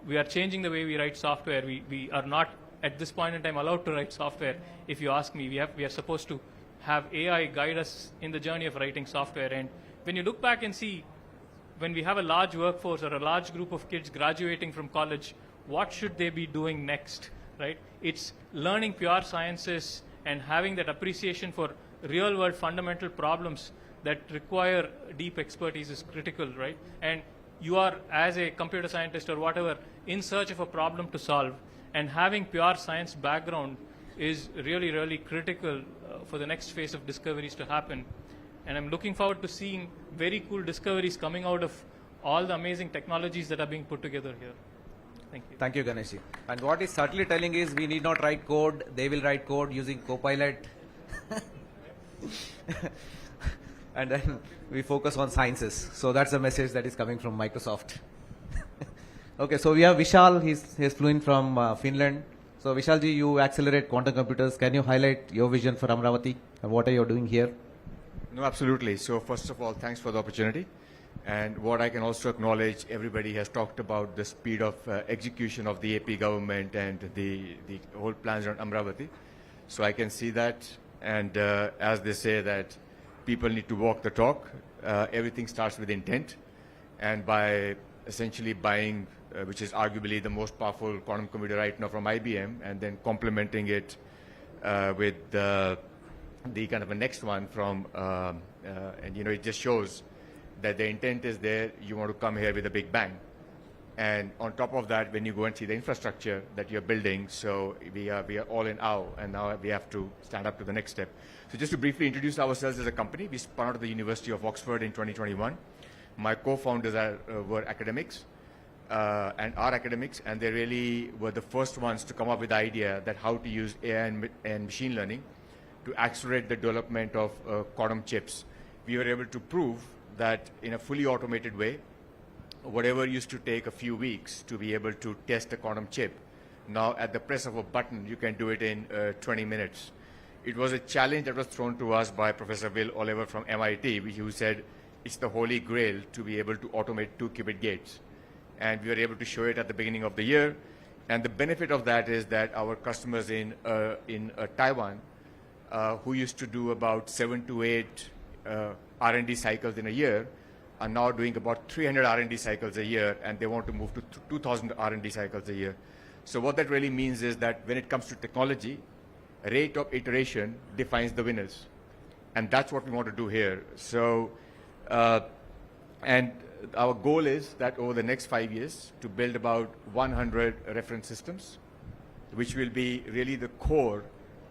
we are changing the way we write software. We are not, at this point in time, allowed to write software. If you ask me, we are supposed to have AI guide us in the journey of writing software. And when you look back and see, when we have a large workforce or a large group of kids graduating from college, what should they be doing next, right? It's learning pure sciences and having that appreciation for real-world fundamental problems that require deep expertise is critical, right? And you are, as a computer scientist or whatever, in search of a problem to solve, and having pure science background is really, really critical for the next phase of discoveries to happen. And I'm looking forward to seeing very cool discoveries coming out of all the amazing technologies that are being put together here. Thank you. Thank you, Ganesh. And what he's certainly telling is we need not write code. They will write code using Copilot. And then we focus on sciences. So that's the message that is coming from Microsoft. Okay, so we have Vishal. He's fluent from Finland. So Vishalji, you accelerate quantum computers. Can you highlight your vision for Amravati and what are you doing here? No, absolutely. So first of all, thanks for the opportunity. And what I can also acknowledge, everybody has talked about the speed of execution of the AP government and the whole plans on Amravati. So I can see that. And as they say that people need to walk the talk, everything starts with intent. And by essentially buying, which is arguably the most powerful quantum computer right now from IBM, and then complementing it with the kind of a next one from, and you know, it just shows that the intent is there. You want to come here with a big bang. And on top of that, when you go and see the infrastructure that you're building, so we are all in awe, and now we have to stand up to the next step. So just to briefly introduce ourselves as a company, we spun out of the University of Oxford in 2021. My co-founders were academics, and are academics, and they really were the first ones to come up with the idea that how to use AI and machine learning to accelerate the development of quantum chips. We were able to prove that in a fully automated way, whatever used to take a few weeks to be able to test a quantum chip, now at the press of a button, you can do it in 20 minutes. It was a challenge that was thrown to us by Professor Will Oliver from MIT, who said it's the holy grail to be able to automate 2-qubit gates. And we were able to show it at the beginning of the year. And the benefit of that is that our customers in Taiwan, who used to do about 7 to 8 R&D cycles in a year, are now doing about 300 R&D cycles a year, and they want to move to 2,000 R&D cycles a year. So what that really means is that when it comes to technology, rate of iteration defines the winners. And that's what we want to do here. So, and our goal is that over the next 5 years to build about 100 reference systems, which will be really the core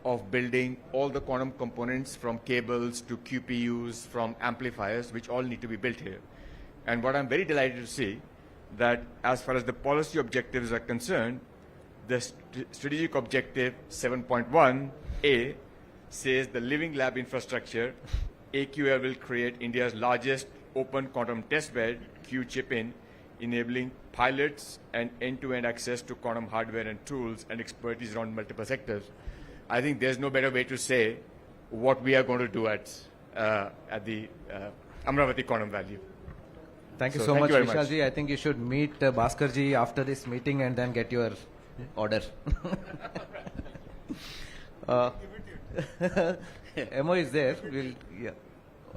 of building all the quantum components from cables to QPUs, from amplifiers, which all need to be built here. And what I'm very delighted to see that as far as the policy objectives are concerned, the strategic objective 7.1A says the living lab infrastructure, AQL will create India's largest open quantum testbed, QChipIn, enabling pilots and end-to-end access to quantum hardware and tools and expertise around multiple sectors. I think there's no better way to say what we are going to do at the Amravati Quantum Valley. Thank you so much, Vishalji. I think you should meet Bhaskarji after this meeting and then get your order. MO is there.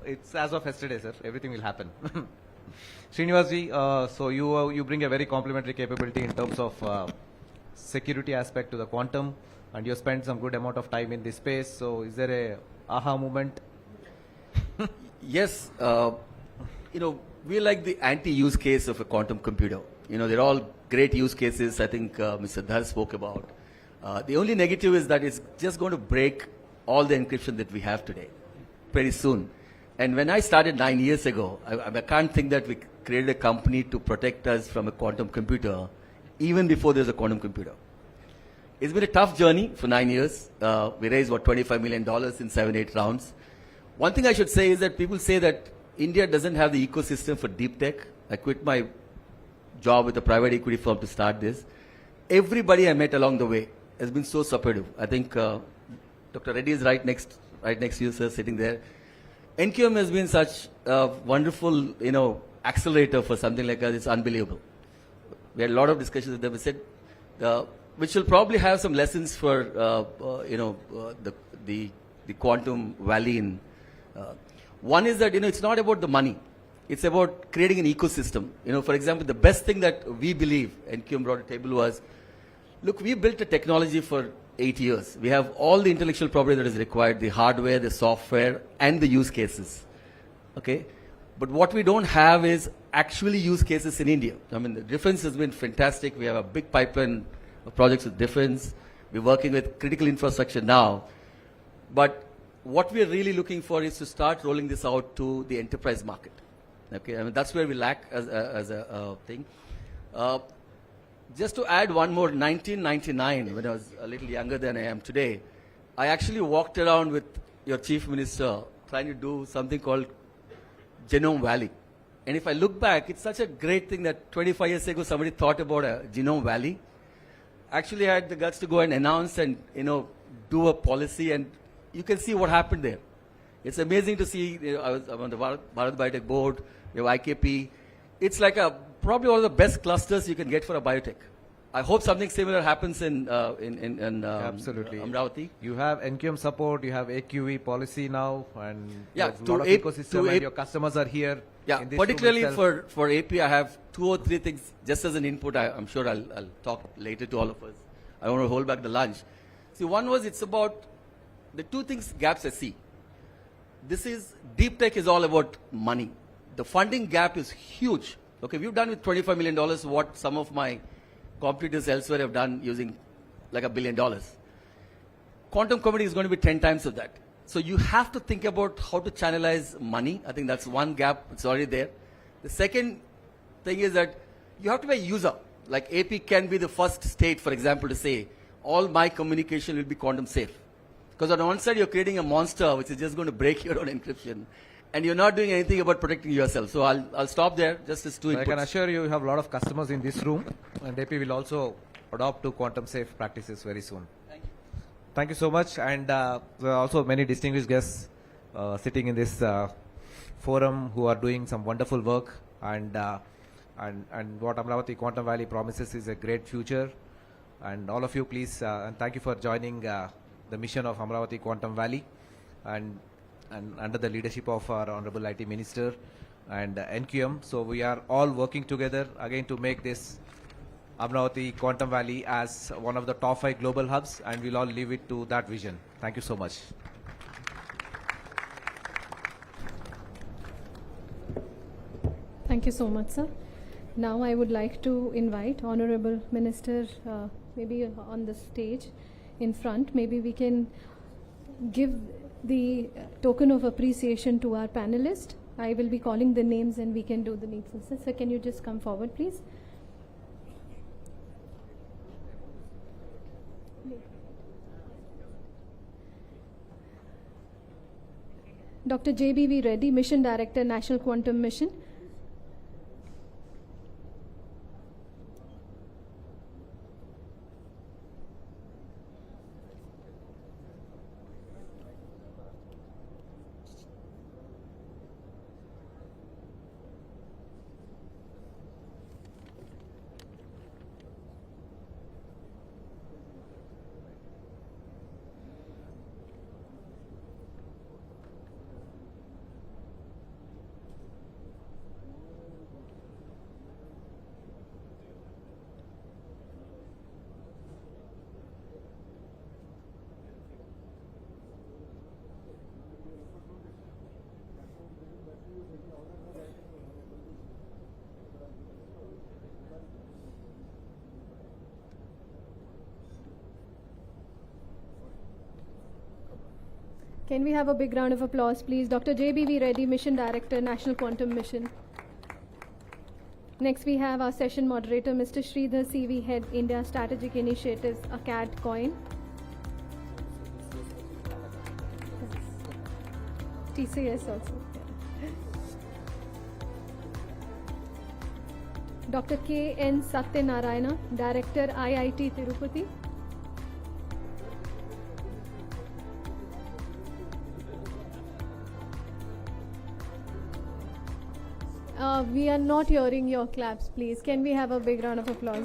It's as of yesterday, sir. Everything will happen. Srinivasji, so you bring a very complementary capability in terms of security aspect to the quantum, and you spent some good amount of time in this space. So is there a aha moment? Yes. You know, we like the anti-use case of a quantum computer. You know, they're all great use cases. I think Mr. Dhar spoke about. The only negative is that it's just going to break all the encryption that we have today very soon. And when I started 9 years ago, I can't think that we created a company to protect us from a quantum computer even before there's a quantum computer. It's been a tough journey for 9 years. We raised, $25 million in 7-8 rounds. One thing I should say is that people say that India doesn't have the ecosystem for deep tech. I quit my job with a private equity firm to start this. Everybody I met along the way has been so supportive. I think Dr. Reddy is right next to you, sir, sitting there. NQM has been such a wonderful, accelerator for something like us. It's unbelievable. We had a lot of discussions with them. We said, which will probably have some lessons for, the quantum valley. One is that, it's not about the money. It's about creating an ecosystem. For example, the best thing that we believe NQM brought to the table was, look, we built a technology for 8 years. We have all the intellectual property that is required, the hardware, the software, and the use cases. Okay? But what we don't have is actually use cases in India. I mean, the defense has been fantastic. We have a big pipeline of projects with defense. We're working with critical infrastructure now. But what we're really looking for is to start rolling this out to the enterprise market. Okay, I mean, that's where we lack as a thing. Just to add one more, 1999, when I was a little younger than I am today, I actually walked around with your chief minister trying to do something called Genome Valley. And if I look back, it's such a great thing that 25 years ago somebody thought about a Genome Valley. Actually, I had the guts to go and announce and do a policy, and you can see what happened there. It's amazing to see. I'm on the Bharat Biotech board. We have IKP. It's like probably one of the best clusters you can get for a biotech. I hope something similar happens in Absolutely. Amravati. You have NQM support, you have AQE policy now, and Yeah, there's a lot of ecosystem, and your customers are here. Yeah, in this room particularly itself. for AP, I have 2 or 3 things just as an input. I'm sure I'll talk later to all of us. I want to hold back the lunch. See, one was it's about the 2 things gaps I see. Deep tech is all about money. The funding gap is huge. Okay, we've done with $25 million what some of my competitors elsewhere have done using like $1 billion. Quantum computing is going to be 10 times of that. So you have to think about how to channelize money. I think that's one gap. It's already there. The second thing is that you have to be a user. Like AP can be the first state, for example, to say, all my communication will be quantum safe. Because on one side, you're creating a monster which is just going to break your own encryption. And you're not doing anything about protecting yourself. So I'll stop there, just as 2 inputs. I can assure you, you have a lot of customers in this room, and AP will also adopt to quantum safe practices very soon. Thank you. Thank you so much, and there are also many distinguished guests sitting in this forum who are doing some wonderful work, and what Amravati Quantum Valley promises is a great future. And all of you, please, and thank you for joining the mission of Amravati Quantum Valley, and under the leadership of our Honorable IT Minister and NQM. So we are all working together again to make this Amravati Quantum Valley as one of the top 5 global hubs, and we'll all leave it to that vision. Thank you so much. Thank you so much, sir. Now I would like to invite Honorable Minister maybe on the stage in front. Maybe we can give the token of appreciation to our panelists. I will be calling the names and we can do the needful. Sir, can you just come forward, please? Dr. J.B.V. Reddy, Mission Director, National Quantum Mission. Can we have a big round of applause, please? Dr. J.B.V. Reddy, Mission Director, National Quantum Mission. Next, we have our session moderator, Mr. Sridhar C.V. Head, India Strategic Initiatives, ACAD coin. TCS also. Dr. K.N. Satyanarayana, Director, IIT Tirupati. We are not hearing your claps, please. Can we have a big round of applause?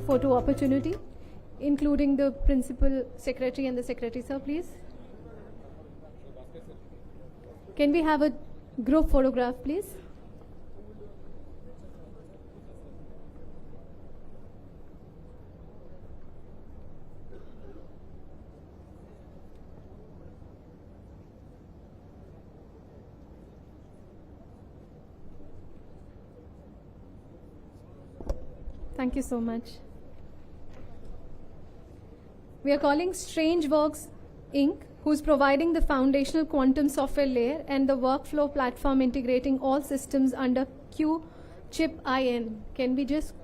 photo opportunity, including the Principal Secretary and the Secretary, sir, please. Can we have a group photograph, please? Thank you so much. We are calling StrangeWorks Inc., who's providing the foundational quantum software layer and the workflow platform integrating all systems under Q-Chip IN. Can we just...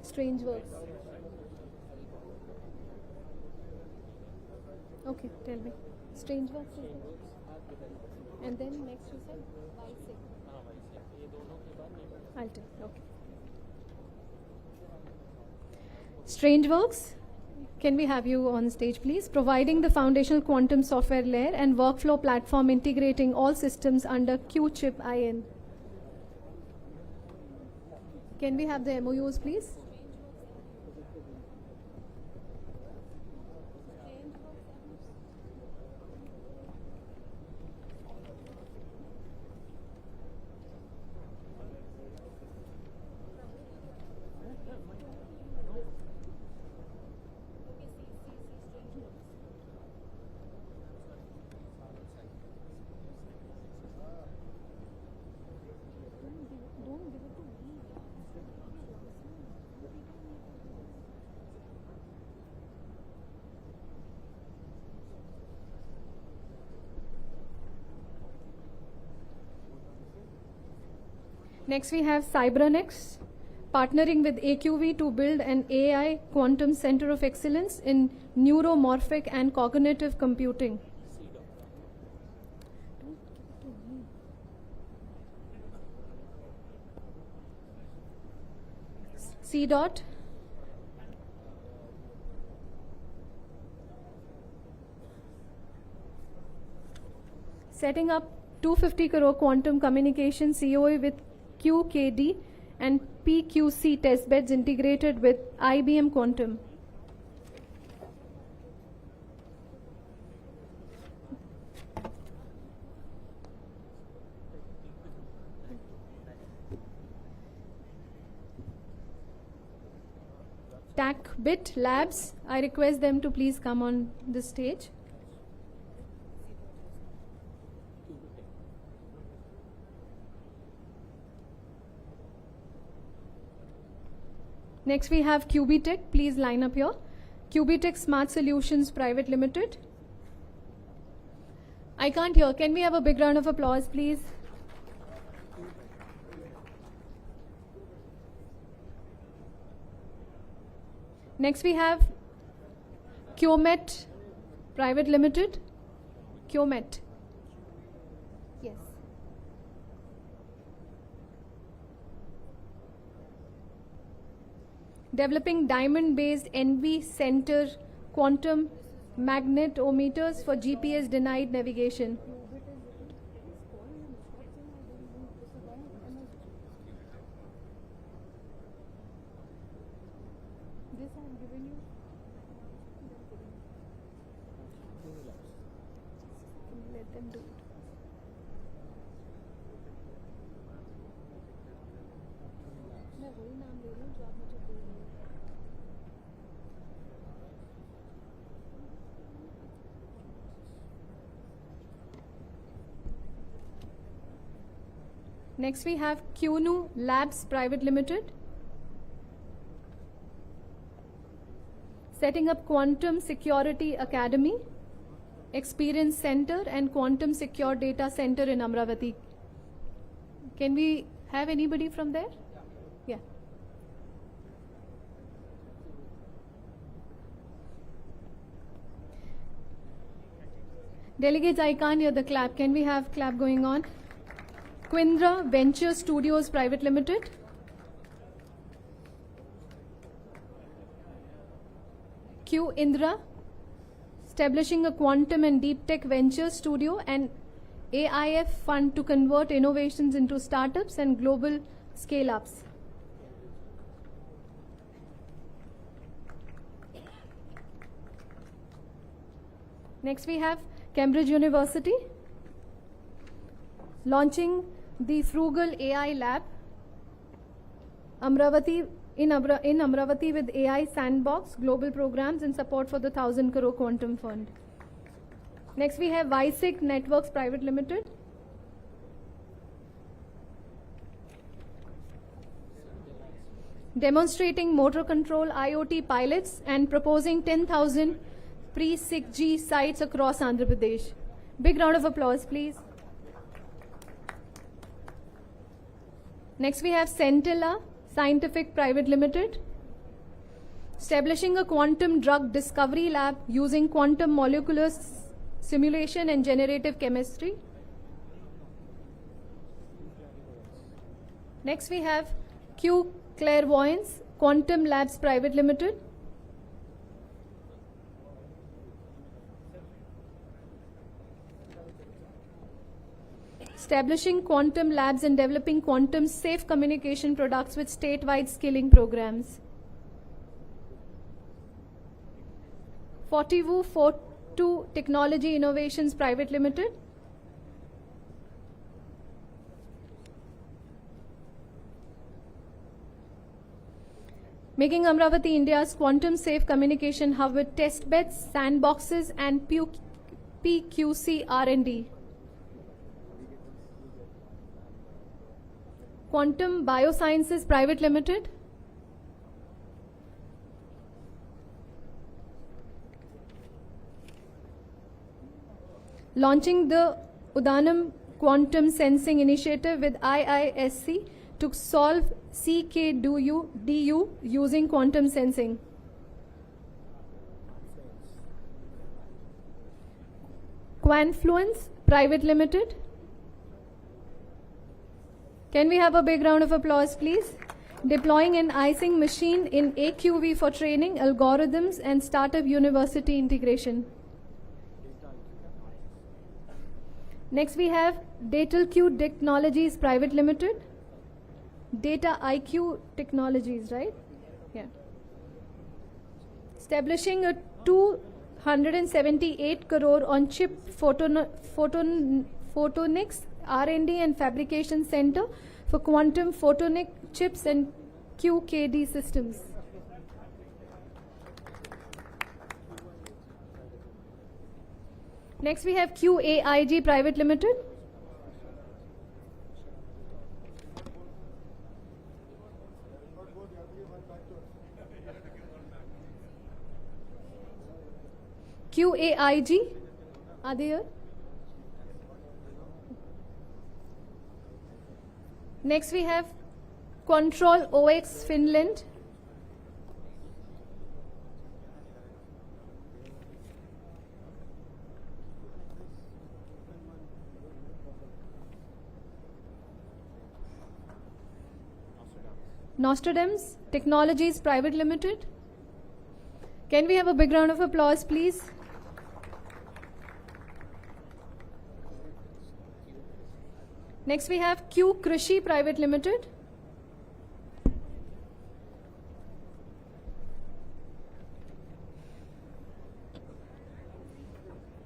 StrangeWorks. Okay, tell me. StrangeWorks. And then next you said YC. I'll tell. Okay. StrangeWorks, can we have you on stage, please? Providing the foundational quantum software layer and workflow platform integrating all systems under Q-Chip IN. Can we have the MOUs, please? Next we have Cybernex, partnering with AQV to build an AI quantum center of excellence in neuromorphic and cognitive computing. C dot. Setting up 250 crore quantum communication COE with QKD and PQC testbeds integrated with IBM Quantum. TACBit Labs, I request them to please come on the stage. Next we have Qubitech, please line up here. Qubitech Smart Solutions Private Limited. I can't hear, can we have a big round of applause, please? Next we have QMet Private Limited. QMet. Yes. Developing diamond-based NV center quantum magnetometers for GPS denied navigation. This I have given you. Let them do it. मैं वही नाम ले रही हूँ जो आप मुझे दे रहे हैं. Next we have QNU Labs Private Limited. Setting up Quantum Security Academy, Experience Center and Quantum Secure Data Center in Amravati. Can we have anybody from there? Yeah. Delegates, I can't hear the clap. Can we have clap going on? Quindra Venture Studios Private Limited. Q Indra, establishing a quantum and deep tech venture studio and AIF fund to convert innovations into startups and global scale-ups. Next we have Cambridge University, launching the Frugal AI Lab, Amravati in Amravati with AI Sandbox, global programs and support for the 1,000 crore quantum fund. Next we have Visik Networks Private Limited, demonstrating motor control IoT pilots and proposing 10,000 pre-6G sites across Andhra Pradesh. Big round of applause, please. Next we have Centella Scientific Private Limited, establishing a quantum drug discovery lab using quantum molecular simulation and generative chemistry. Next we have Q Clairvoyance Quantum Labs Private Limited, establishing quantum labs and developing quantum safe communication products with statewide skilling programs. Fortivu Fortu Technology Innovations Private Limited, making Amravati India's quantum safe communication hub with test beds, sandboxes and PQC R&D. Quantum Biosciences Private Limited, launching the Udanam Quantum Sensing Initiative with IISc to solve CKDU using quantum sensing. Quanfluence Private Limited. Can we have a big round of applause, please? Deploying an icing machine in AQV for training, algorithms and startup university integration. Next we have DataQ Technologies Private Limited. Data IQ Technologies, right? Yeah. Establishing a 278 crore on chip photonics R&D and fabrication center for quantum photonic chips and QKD systems. Next we have QAIG Private Limited. QAIG, are they here? Next we have Control OX Finland. Nostradamus Technologies Private Limited. Can we have a big round of applause, please? Next we have Q Krishi Private Limited.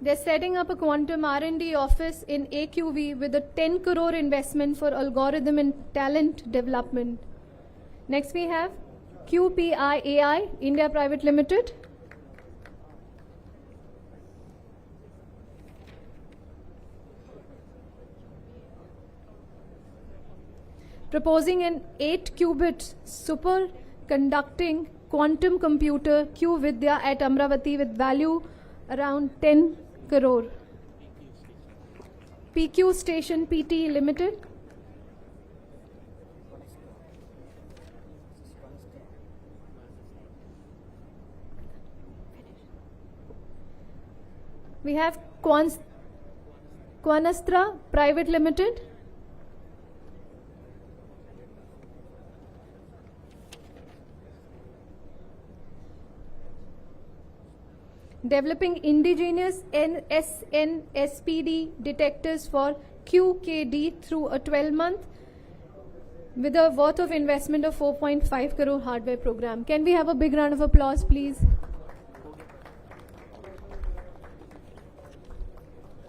They're setting up a quantum R&D office in AQV with a 10 crore investment for algorithm and talent development. Next we have QPI AI India Private Limited. Proposing an 8-qubit superconducting quantum computer Q Vidya at Amravati with value around 10 crore. PQ Station PT Limited. We have Quanastra Private Limited. developing indigenous SNSPD detectors for QKD through a 12-month with a worth of investment of 4.5 crore hardware program. Can we have a big round of applause, please?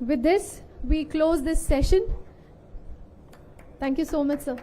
With this, we close this session. Thank you so much, sir.